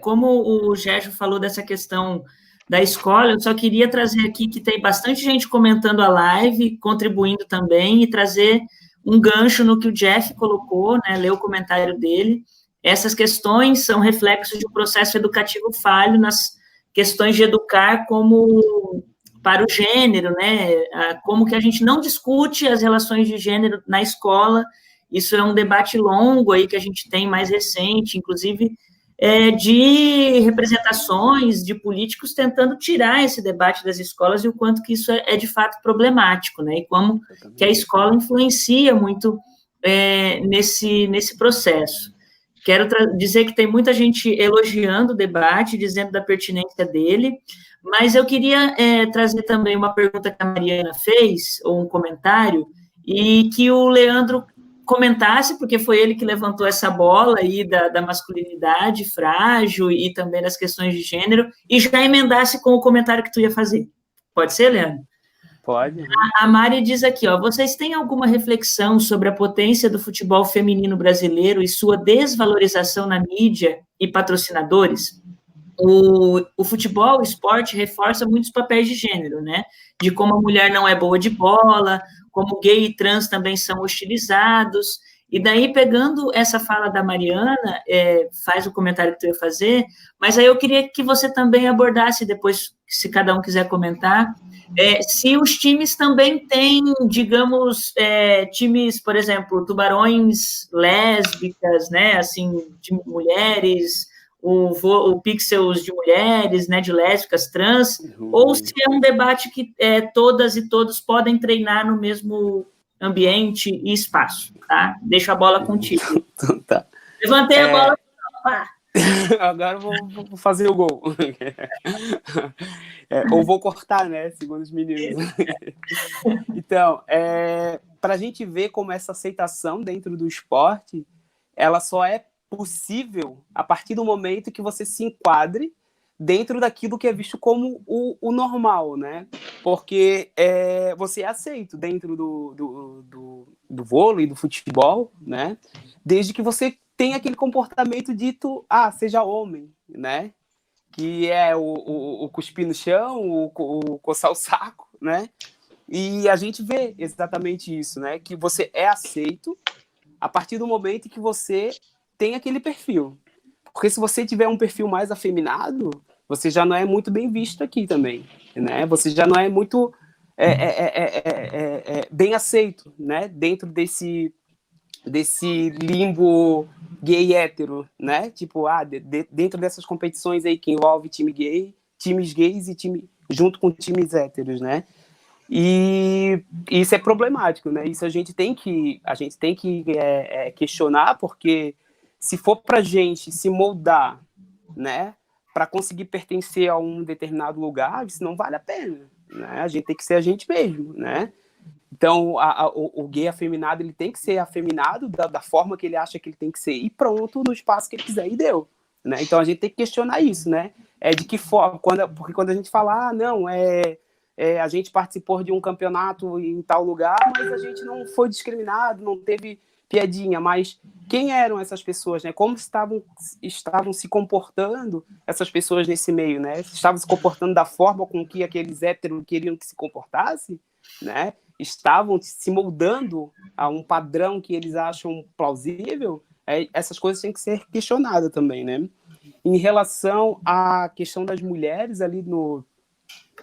como o Gerjo falou dessa questão da escola, eu só queria trazer aqui que tem bastante gente comentando a live, contribuindo também, e trazer um gancho no que o Jeff colocou, né? Ler o comentário dele. Essas questões são reflexos de um processo educativo falho nas questões de educar como para o gênero, né? Como que a gente não discute as relações de gênero na escola. Isso é um debate longo aí que a gente tem, mais recente, inclusive de representações de políticos tentando tirar esse debate das escolas e o quanto que isso é de fato problemático, né? E como que a escola influencia muito nesse processo. Quero dizer que tem muita gente elogiando o debate, dizendo da pertinência dele, mas eu queria trazer também uma pergunta que a Mariana fez, ou um comentário, e que o Leandro comentasse, porque foi ele que levantou essa bola aí da masculinidade frágil e também das questões de gênero, e já emendasse com o comentário que tu ia fazer. Pode ser, Leandro? Pode. A Mari diz aqui, ó, vocês têm alguma reflexão sobre a potência do futebol feminino brasileiro e sua desvalorização na mídia e patrocinadores? O futebol, o esporte, reforça muitos papéis de gênero, né? De como a mulher não é boa de bola, como gay e trans também são hostilizados. E daí, pegando essa fala da Mariana, faz o comentário que tu ia fazer, mas aí eu queria que você também abordasse depois, se cada um quiser comentar, se os times também têm, digamos, times, por exemplo, tubarões lésbicas, né, assim, de mulheres, o Pixels de mulheres, né, de lésbicas, trans, ou se é um debate que todas e todos podem treinar no mesmo ambiente e espaço, tá? Deixo a bola contigo. Tá. Levantei a bola. Agora eu vou fazer o gol. Ou vou cortar, né? Segundo os meninos. Então, para a gente ver como essa aceitação dentro do esporte, ela só é possível a partir do momento que você se enquadre dentro daquilo que é visto como o normal, né? Porque você é aceito dentro do vôlei, do futebol, né? Desde que você tenha aquele comportamento dito, seja homem, né? Que é o cuspir no chão, o coçar o saco, né? E a gente vê exatamente isso, né? Que você é aceito a partir do momento que você tem aquele perfil. Porque se você tiver um perfil mais afeminado, você já não é muito bem visto aqui também, né? Você já não é muito bem aceito, né? Dentro desse limbo gay hétero, né? Tipo, dentro dessas competições aí que envolve times gays e junto com times héteros, né? E isso é problemático, né? Isso a gente tem que questionar, porque se for para a gente se moldar, né, para conseguir pertencer a um determinado lugar, isso não vale a pena, né? A gente tem que ser a gente mesmo, né? Então, o gay afeminado, ele tem que ser afeminado da forma que ele acha que ele tem que ser, e pronto, no espaço que ele quiser, e deu, né? Então, a gente tem que questionar isso, né? De que forma, porque quando a gente fala, a gente participou de um campeonato em tal lugar, mas a gente não foi discriminado, não teve piadinha, mas quem eram essas pessoas, né? Como estavam se comportando essas pessoas nesse meio, né? Estavam se comportando da forma com que aqueles héteros queriam que se comportasse, né? Estavam se moldando a um padrão que eles acham plausível. Essas coisas têm que ser questionadas também, né? Em relação à questão das mulheres ali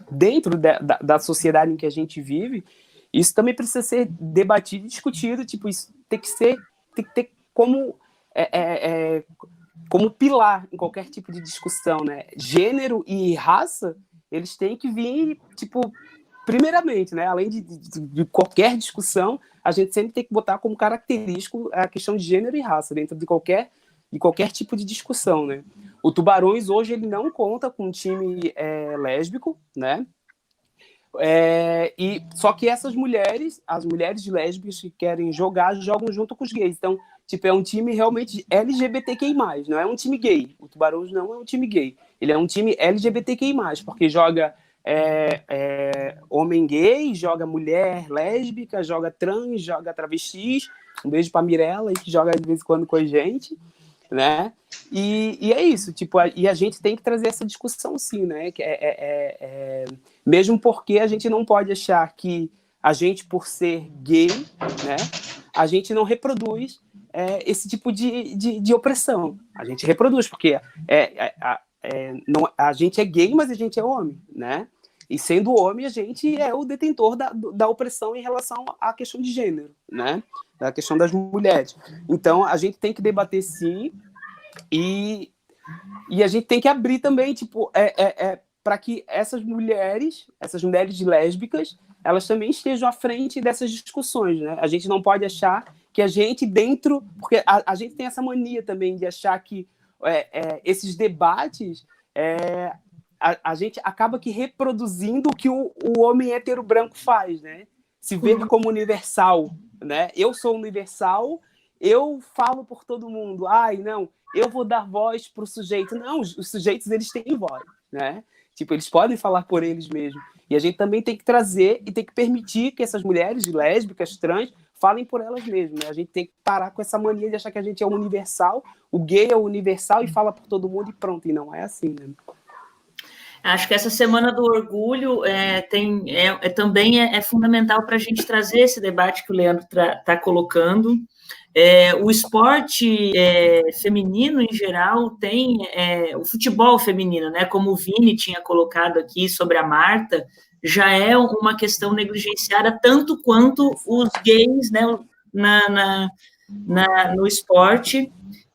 dentro da sociedade em que a gente vive, isso também precisa ser debatido e discutido. Tipo, isso tem que ter como pilar em qualquer tipo de discussão, né? Gênero e raça, eles têm que vir, tipo, primeiramente, né? Além de qualquer discussão, a gente sempre tem que botar como característico a questão de gênero e raça dentro de qualquer tipo de discussão, né? O Tubarões hoje ele não conta com um time lésbico, né? E só que as mulheres lésbicas que querem jogar, jogam junto com os gays. Então, tipo, é um time realmente LGBTQI+, não é um time gay. O Tubarões não é um time gay. Ele é um time LGBTQI+, porque joga homem gay, joga mulher lésbica, joga trans, joga travestis. Um beijo pra Mirella, que joga de vez em quando com a gente, né? E é isso, tipo, e a gente tem que trazer essa discussão, sim, né? Mesmo porque a gente não pode achar que a gente, por ser gay, né, a gente não reproduz esse tipo de opressão. A gente reproduz, porque a gente é gay, mas a gente é homem, né? E sendo homem, a gente é o detentor da opressão em relação à questão de gênero, né? Da questão das mulheres. Então, a gente tem que debater, sim, e a gente tem que abrir também, tipo, para que essas mulheres lésbicas, elas também estejam à frente dessas discussões, né? A gente não pode achar que a gente dentro... Porque a gente tem essa mania também de achar que esses debates... a gente acaba que reproduzindo o que o homem hétero branco faz, né? se ver como universal, né? Eu sou universal, eu falo por todo mundo. Ai, não, eu vou dar voz para o sujeito. Não, os sujeitos, eles têm voz, né? Tipo, eles podem falar por eles mesmos. E a gente também tem que trazer e tem que permitir que essas mulheres lésbicas, trans, falem por elas mesmas, né? A gente tem que parar com essa mania de achar que a gente é universal, o gay é universal e fala por todo mundo e pronto. E não é assim, né? Acho que essa Semana do Orgulho também é fundamental para a gente trazer esse debate que o Leandro está colocando. O esporte feminino, em geral, tem o futebol feminino, né? Como o Vini tinha colocado aqui sobre a Marta, já é uma questão negligenciada tanto quanto os gays, né, no esporte.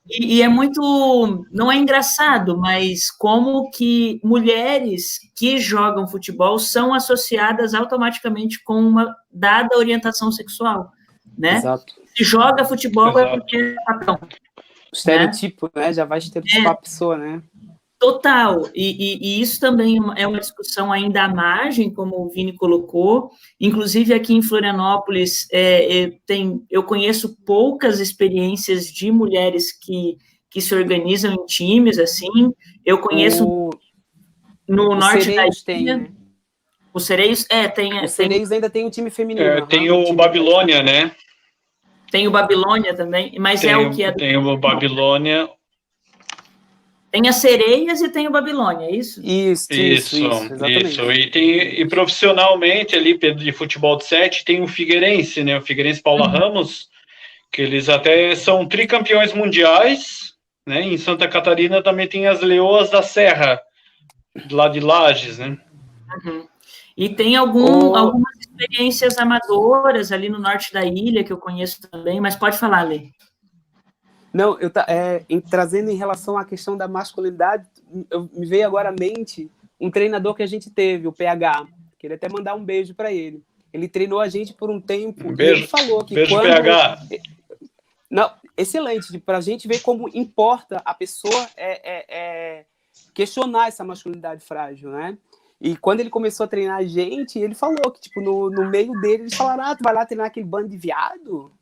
E é muito, não é engraçado, mas como que mulheres que jogam futebol são associadas automaticamente com uma dada orientação sexual, né? Exato. Se joga futebol é porque é patrão. O estereotipo, né? Já vai estereotipar a pessoa, né? Total, e isso também é uma discussão ainda à margem, como o Vini colocou, inclusive aqui em Florianópolis, eu conheço poucas experiências de mulheres que se organizam em times, assim, eu conheço no norte da ilha, tem, né? Os Sereios, Os Sereios ainda tem um time feminino. Tem o Babilônia, né? Tem o Babilônia também, mas o que é... Tem o Babilônia... Tem as Sereias e tem o Babilônia, é isso? Isso, exatamente. E profissionalmente, ali, de futebol de 7, tem o Figueirense, né? O Figueirense Paula Ramos, que eles até são tricampeões mundiais, né? Em Santa Catarina também tem as Leoas da Serra, lá de Lages, né? Uhum. E tem algumas experiências amadoras ali no norte da ilha, que eu conheço também, mas pode falar, Lê. Não, trazendo em relação à questão da masculinidade, me veio agora à mente um treinador que a gente teve, o PH. Queria até mandar um beijo para ele. Ele treinou a gente por um tempo. Beijo, e ele falou que beijo, PH. Não, excelente, para a gente ver como importa a pessoa questionar essa masculinidade frágil, né? E quando ele começou a treinar a gente, ele falou que, tipo, no meio dele, eles falaram, tu vai lá treinar aquele bando de viado?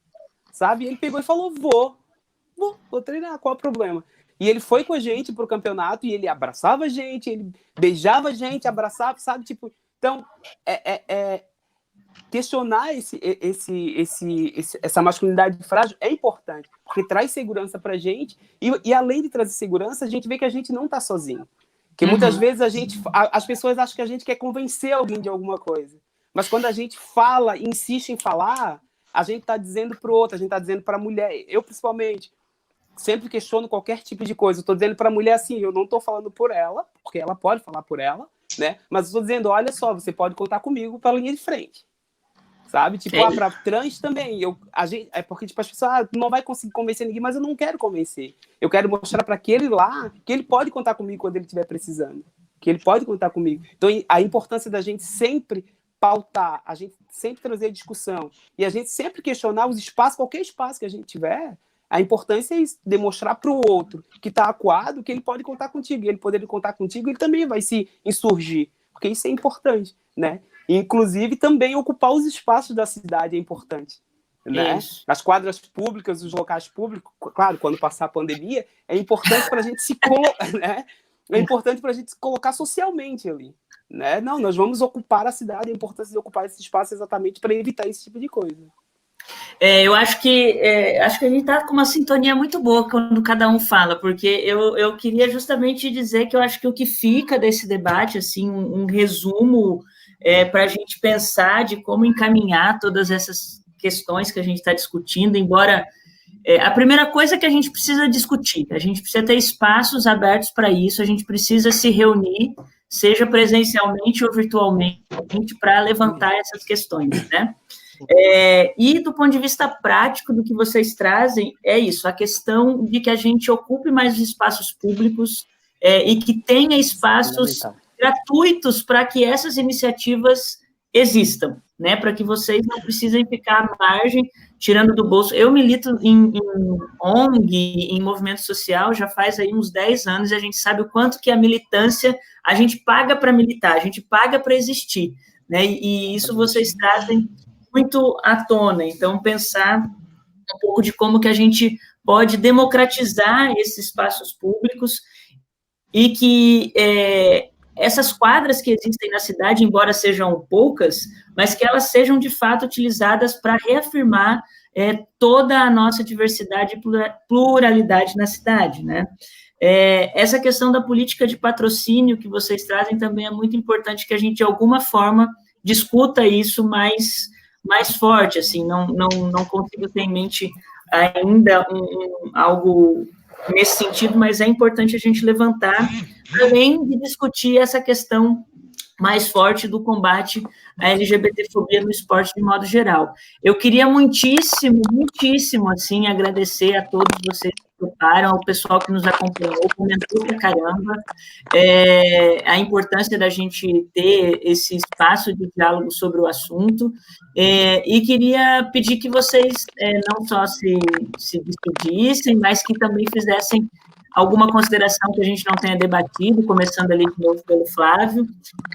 Sabe? E ele pegou e falou, vou treinar, qual é o problema? E ele foi com a gente pro campeonato e ele abraçava a gente, ele beijava a gente, abraçava, sabe? Tipo, então, questionar essa masculinidade frágil é importante, porque traz segurança pra gente e além de trazer segurança, a gente vê que a gente não tá sozinho. Porque muitas vezes as pessoas acham que a gente quer convencer alguém de alguma coisa. Mas quando a gente fala, insiste em falar, a gente tá dizendo pro outro, a gente tá dizendo pra mulher. Eu, principalmente, sempre questiono qualquer tipo de coisa. Eu tô dizendo pra mulher assim, eu não tô falando por ela, porque ela pode falar por ela, né? Mas eu tô dizendo, olha só, você pode contar comigo pra linha de frente. Sabe? Tipo, pra trans também. Porque tipo, as pessoas não vai conseguir convencer ninguém, mas eu não quero convencer. Eu quero mostrar para aquele lá que ele pode contar comigo quando ele estiver precisando. Que ele pode contar comigo. Então, a importância da gente sempre pautar, a gente sempre trazer discussão e a gente sempre questionar os espaços, qualquer espaço que a gente tiver, a importância é isso, demonstrar para o outro que está acuado que ele pode contar contigo. E ele poder contar contigo, ele também vai se insurgir. Porque isso é importante, né? Inclusive, também ocupar os espaços da cidade é importante. Né? As quadras públicas, os locais públicos, claro, quando passar a pandemia, é importante para a gente se colocar, né? É importante para a gente se colocar socialmente ali. Né? Não, nós vamos ocupar a cidade, a importância de ocupar esse espaço exatamente para evitar esse tipo de coisa. Eu acho que a gente está com uma sintonia muito boa quando cada um fala, porque eu queria justamente dizer que eu acho que o que fica desse debate, assim, um resumo para a gente pensar de como encaminhar todas essas questões que a gente está discutindo, embora a primeira coisa que a gente precisa discutir, a gente precisa ter espaços abertos para isso, a gente precisa se reunir, seja presencialmente ou virtualmente, para levantar essas questões, né? E do ponto de vista prático do que vocês trazem, é isso, a questão de que a gente ocupe mais os espaços públicos e que tenha espaços gratuitos para que essas iniciativas existam, né, para que vocês não precisem ficar à margem, tirando do bolso. Eu milito em ONG, em movimento social, já faz aí uns 10 anos, e a gente sabe o quanto que a militância, a gente paga para militar, a gente paga para existir, né, e isso vocês trazem muito à tona. Então, pensar um pouco de como que a gente pode democratizar esses espaços públicos e que essas quadras que existem na cidade, embora sejam poucas, mas que elas sejam, de fato, utilizadas para reafirmar toda a nossa diversidade e pluralidade na cidade, né? Essa questão da política de patrocínio que vocês trazem também é muito importante que a gente, de alguma forma, discuta isso mais forte, assim, não consigo ter em mente ainda algo nesse sentido, mas é importante a gente levantar, além de discutir essa questão mais forte do combate à LGBTfobia no esporte de modo geral. Eu queria muitíssimo, assim, agradecer a todos vocês que toparam, ao pessoal que nos acompanhou, comentou pra caramba, a importância da gente ter esse espaço de diálogo sobre o assunto, e queria pedir que vocês não só se despedissem, mas que também fizessem alguma consideração que a gente não tenha debatido, começando ali de novo pelo Flávio,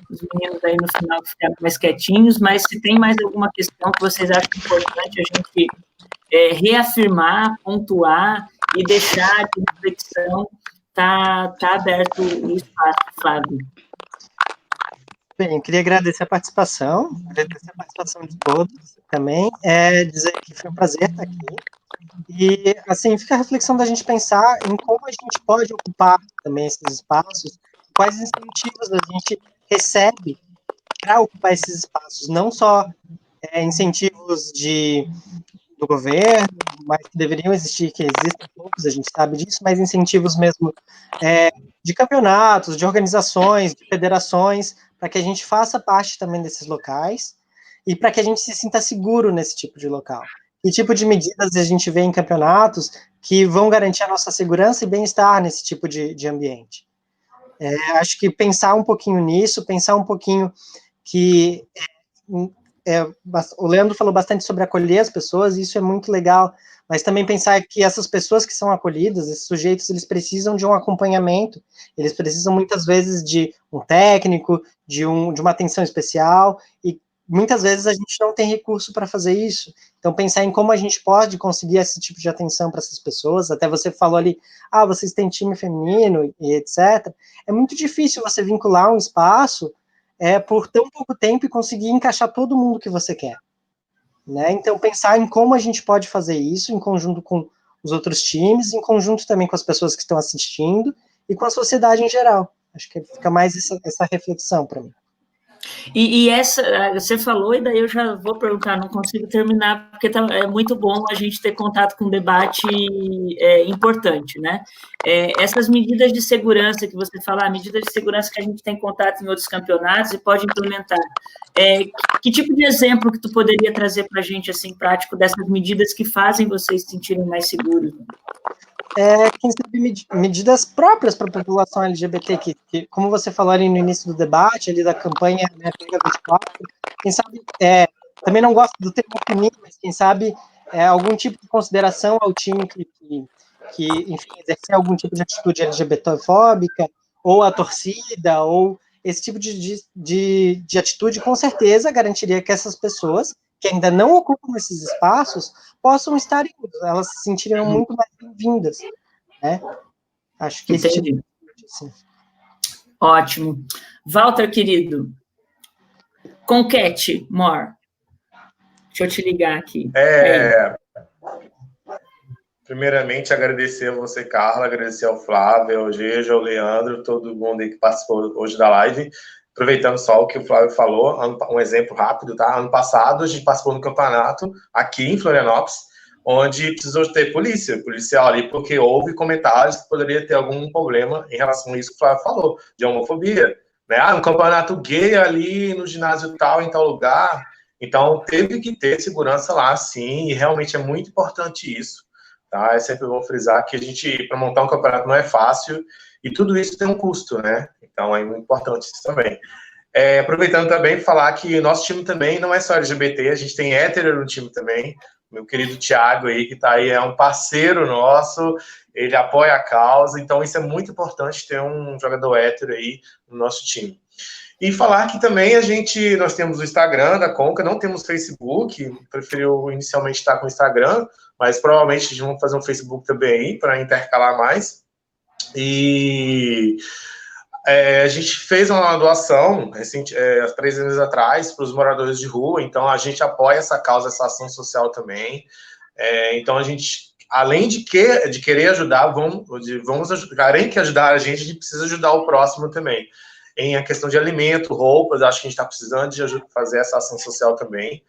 os meninos aí no final ficaram mais quietinhos, mas se tem mais alguma questão que vocês acham importante a gente reafirmar, pontuar e deixar de reflexão, tá aberto o espaço, Flávio. Bem, queria agradecer a participação de todos também, dizer que foi um prazer estar aqui. E, assim, fica a reflexão da gente pensar em como a gente pode ocupar também esses espaços, quais incentivos a gente recebe para ocupar esses espaços, não só incentivos do governo, mas que deveriam existir, que existem poucos, a gente sabe disso, mas incentivos mesmo de campeonatos, de organizações, de federações, para que a gente faça parte também desses locais e para que a gente se sinta seguro nesse tipo de local. Que tipo de medidas a gente vê em campeonatos que vão garantir a nossa segurança e bem-estar nesse tipo de ambiente? Acho que pensar um pouquinho nisso, pensar um pouquinho que o Leandro falou bastante sobre acolher as pessoas, e isso é muito legal, mas também pensar que essas pessoas que são acolhidas, esses sujeitos, eles precisam de um acompanhamento, eles precisam muitas vezes de um técnico, de uma atenção especial, e muitas vezes a gente não tem recurso para fazer isso. Então, pensar em como a gente pode conseguir esse tipo de atenção para essas pessoas. Até você falou ali, vocês têm time feminino e etc. É muito difícil você vincular um espaço por tão pouco tempo e conseguir encaixar todo mundo que você quer, né? Então, pensar em como a gente pode fazer isso em conjunto com os outros times, em conjunto também com as pessoas que estão assistindo e com a sociedade em geral. Acho que fica mais essa reflexão para mim. E essa, você falou, e daí eu já vou perguntar, não consigo terminar, porque é muito bom a gente ter contato com um debate importante, né? Essas medidas de segurança que você fala, medidas de segurança que a gente tem contato em outros campeonatos e pode implementar. Que tipo de exemplo que tu poderia trazer para a gente, assim, prático, dessas medidas que fazem vocês se sentirem mais seguros? Quem sabe medidas próprias para a população LGBT, que, como você falou ali no início do debate, ali da campanha, né, Pega 24, quem sabe, também não gosto do termo punir, mas quem sabe algum tipo de consideração ao time que enfim, exercer algum tipo de atitude LGBTfóbica, ou a torcida, ou esse tipo de atitude, com certeza garantiria que essas pessoas que ainda não ocupam esses espaços possam estar elas se sentiriam muito mais bem-vindas, né? Acho que esse tipo de... Sim. Ótimo. Walter, querido, Conquete, More. Deixa eu te ligar aqui. Primeiramente, agradecer a você, Carla, agradecer ao Flávio, ao Gejo, ao Leandro, todo mundo aí que participou hoje da live. Aproveitando só o que o Flávio falou, um exemplo rápido, tá? Ano passado, a gente participou do campeonato aqui em Florianópolis, onde precisou ter policial ali, porque houve comentários que poderia ter algum problema em relação a isso que o Flávio falou, de homofobia, né? Um campeonato gay ali no ginásio tal, em tal lugar. Então, teve que ter segurança lá, sim, e realmente é muito importante isso, tá? Eu sempre vou frisar que a gente, para montar um campeonato não é fácil, e tudo isso tem um custo, né? Então, é muito importante isso também. Aproveitando também, falar que nosso time também não é só LGBT, a gente tem hétero no time também. Meu querido Thiago aí, que está aí, é um parceiro nosso, ele apoia a causa, então isso é muito importante ter um jogador hétero aí no nosso time. E falar que também nós temos o Instagram da Conca, não temos Facebook, preferiu inicialmente estar com o Instagram, mas provavelmente vamos fazer um Facebook também aí, para intercalar mais. E a gente fez uma doação, há 3 anos atrás, para os moradores de rua, então a gente apoia essa causa, essa ação social também. Então a gente, além de querer ajudar, além de ajudar a gente precisa ajudar o próximo também. Em a questão de alimento, roupas, acho que a gente está precisando de fazer essa ação social também.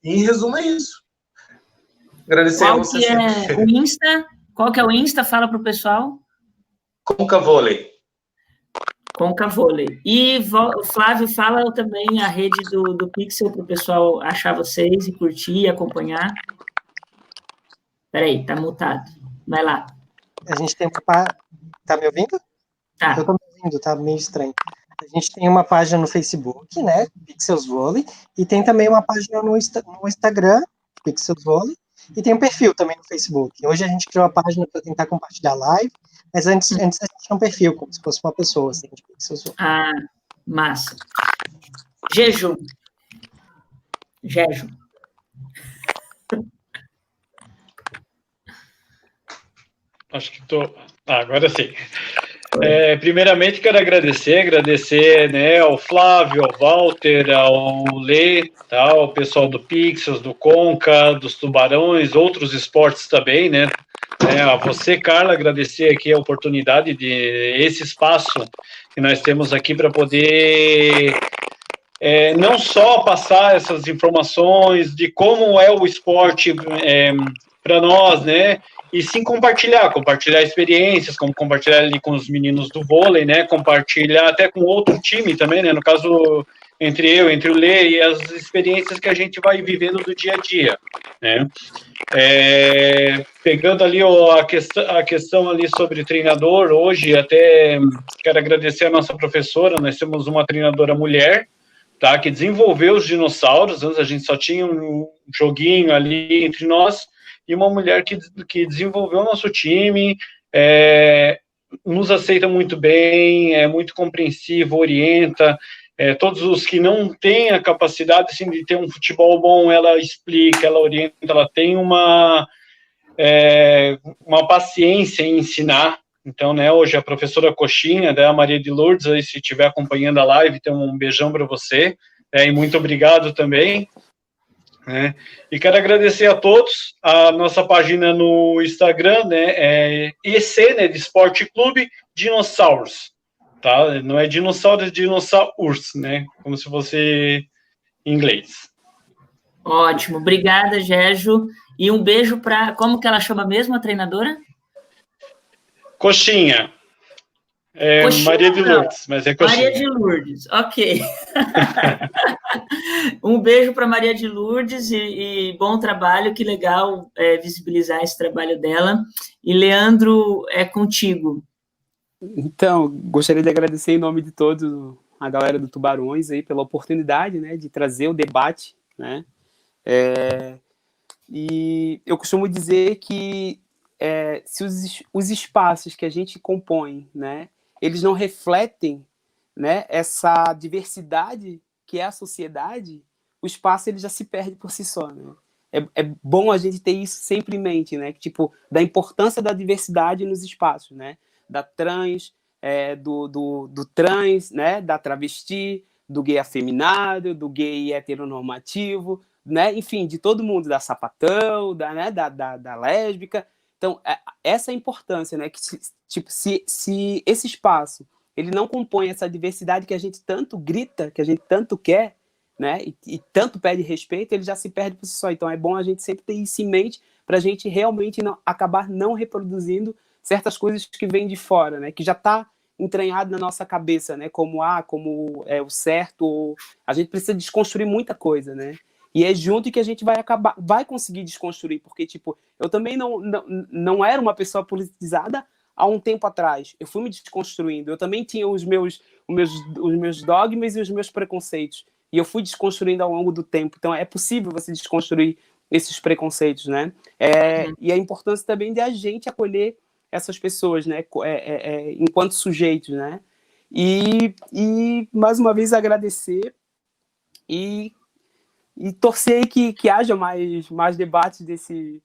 Em resumo, é isso. Agradecer a você. Qual que é o Insta? Fala para o pessoal. Conca Vôlei. Conca Vôlei. E, Flávio, fala também a rede do Pixel para o pessoal achar vocês e curtir e acompanhar. Peraí, tá mutado. Vai lá. A gente tem uma... Tá me ouvindo? Tá. Eu tô me ouvindo, tá meio estranho. A gente tem uma página no Facebook, né, Pixels Vôlei, e tem também uma página no Instagram, Pixels Vôlei, e tem um perfil também no Facebook. Hoje a gente criou a página para tentar compartilhar live, mas antes a gente tinha um perfil, como se fosse uma pessoa, assim, de Pixels Vôlei. Ah, massa. Jejum. Acho que estou... agora sim. Primeiramente, quero agradecer, né, ao Flávio, ao Walter, ao Lê, tá, ao pessoal do Pixels, do Conca, dos Tubarões, outros esportes também, né? A você, Carla, agradecer aqui a oportunidade de esse espaço que nós temos aqui para poder não só passar essas informações de como é o esporte para nós, né? E sim compartilhar experiências, como compartilhar ali com os meninos do vôlei, né? Compartilhar até com outro time também, né? No caso, entre o Lê e as experiências que a gente vai vivendo do dia a dia, né? Pegando ali a questão ali sobre treinador, hoje até quero agradecer a nossa professora, nós temos uma treinadora mulher, tá? Que desenvolveu os dinossauros, antes a gente só tinha um joguinho ali entre nós, e uma mulher que desenvolveu o nosso time, nos aceita muito bem, é muito compreensiva, orienta, todos os que não têm a capacidade assim, de ter um futebol bom, ela explica, ela orienta, ela tem uma paciência em ensinar. Então, né, hoje a professora Coxinha, da Maria de Lourdes, aí, se estiver acompanhando a live, tem um beijão para você, e muito obrigado também. E quero agradecer a todos, a nossa página no Instagram, né, EC, né, de Esporte Clube Dinossauros, tá? Não é dinossauros, é dinossauros, né, como se fosse em inglês. Ótimo, obrigada, Gejo, e um beijo para, como que ela chama mesmo, a treinadora? Coxinha. Coxinha, Maria de Lourdes, mas é Coxinha. Maria de Lourdes, ok. Um beijo para Maria de Lourdes e bom trabalho, que legal visibilizar esse trabalho dela. E, Leandro, é contigo. Então, gostaria de agradecer em nome de todos a galera do Tubarões aí pela oportunidade, né, de trazer o debate, né? E eu costumo dizer que se os espaços que a gente compõe, né, eles não refletem, né, essa diversidade que é a sociedade, o espaço ele já se perde por si só, né? É bom a gente ter isso sempre em mente, né? Tipo, da importância da diversidade nos espaços, né? Da trans, do trans, né? Da travesti, do gay afeminado, do gay heteronormativo, né? Enfim, de todo mundo, da sapatão, da lésbica. Então, essa é a importância, né? Que, tipo, se esse espaço ele não compõe essa diversidade que a gente tanto grita, que a gente tanto quer, né? E tanto pede respeito, ele já se perde por si só. Então, é bom a gente sempre ter isso em mente para a gente realmente acabar não reproduzindo certas coisas que vêm de fora, né? Que já está entranhado na nossa cabeça, né? Como é o certo. A gente precisa desconstruir muita coisa, né? E é junto que a gente vai conseguir desconstruir, porque, tipo, eu também não era uma pessoa politizada há um tempo atrás. Eu fui me desconstruindo. Eu também tinha os meus dogmas e os meus preconceitos. E eu fui desconstruindo ao longo do tempo. Então, é possível você desconstruir esses preconceitos, né? E a importância também de a gente acolher essas pessoas, né? Enquanto sujeitos, né? E mais uma vez agradecer e torcer que haja mais debates desse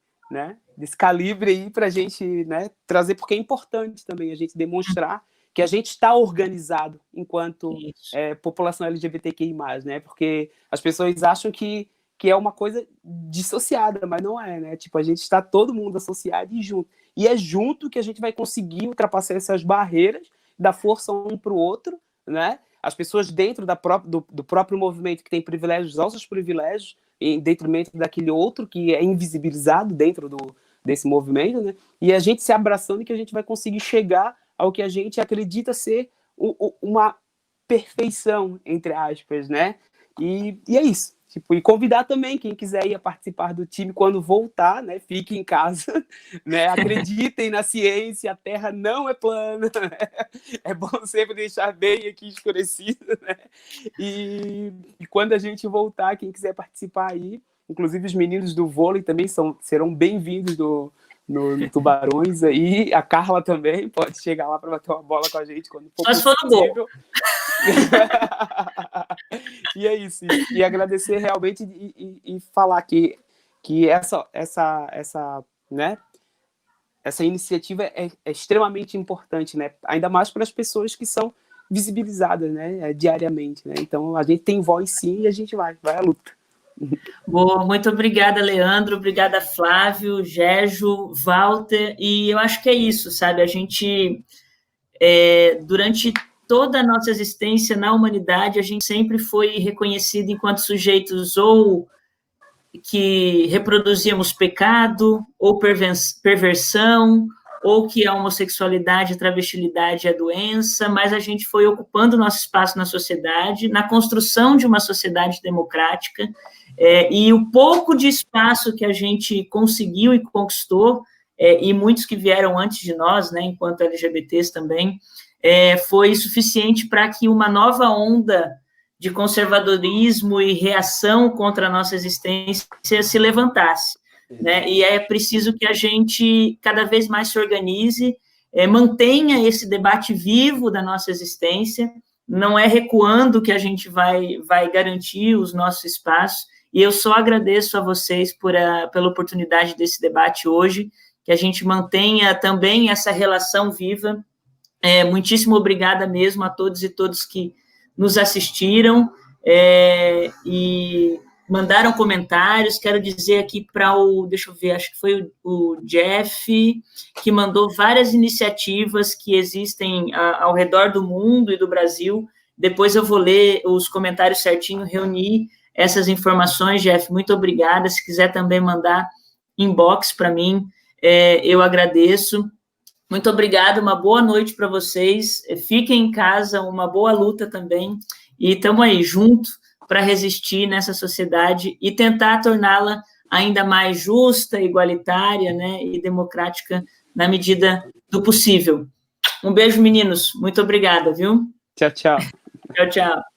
calibre aí para a gente, né, trazer, porque é importante também a gente demonstrar que a gente está organizado enquanto população LGBTQI+, né? Porque as pessoas acham que é uma coisa dissociada, mas não é, né? Tipo, a gente está todo mundo associado e junto. E é junto que a gente vai conseguir ultrapassar essas barreiras, dar força um para o outro, né? As pessoas dentro do próprio movimento que tem privilégios, usar os seus privilégios em detrimento daquele outro que é invisibilizado dentro desse movimento, né? E a gente se abraçando, que a gente vai conseguir chegar ao que a gente acredita ser uma perfeição, entre aspas, né? E é isso. Tipo, e convidar também quem quiser ir a participar do time quando voltar, né? Fique em casa, né? Acreditem na ciência, a Terra não é plana, né? É bom sempre deixar bem aqui escurecido, né? E quando a gente voltar, quem quiser participar aí, inclusive os meninos do vôlei também serão bem-vindos no Tubarões aí. A Carla também pode chegar lá para bater uma bola com a gente quando for possível. Só se for no gol. E é isso. E agradecer realmente e falar que essa iniciativa é extremamente importante, né? Ainda mais para as pessoas que são visibilizadas, né, diariamente, né? Então a gente tem voz sim e a gente vai à luta. Boa, muito obrigada, Leandro, obrigada, Flávio, Gerjo, Walter, e eu acho que é isso, sabe, a gente, durante toda a nossa existência na humanidade, a gente sempre foi reconhecido enquanto sujeitos ou que reproduzíamos pecado, ou perversão, ou que a homossexualidade, a travestilidade é doença, mas a gente foi ocupando nosso espaço na sociedade, na construção de uma sociedade democrática, e o pouco de espaço que a gente conseguiu e conquistou, e muitos que vieram antes de nós, né, enquanto LGBTs também, foi suficiente para que uma nova onda de conservadorismo e reação contra a nossa existência se levantasse, né? E é preciso que a gente cada vez mais se organize, mantenha esse debate vivo da nossa existência, não é recuando que a gente vai garantir os nossos espaços, e eu só agradeço a vocês pela oportunidade desse debate hoje, que a gente mantenha também essa relação viva. Muitíssimo obrigada mesmo a todos e todas que nos assistiram e mandaram comentários. Quero dizer aqui para deixa eu ver, acho que foi o Jeff, que mandou várias iniciativas que existem ao redor do mundo e do Brasil. Depois eu vou ler os comentários certinho, reunir essas informações. Jeff, muito obrigada. Se quiser também mandar inbox para mim, eu agradeço. Muito obrigada, uma boa noite para vocês. Fiquem em casa, uma boa luta também. E estamos aí, junto, para resistir nessa sociedade e tentar torná-la ainda mais justa, igualitária, né, e democrática na medida do possível. Um beijo, meninos. Muito obrigada, viu? Tchau, tchau. Tchau, tchau.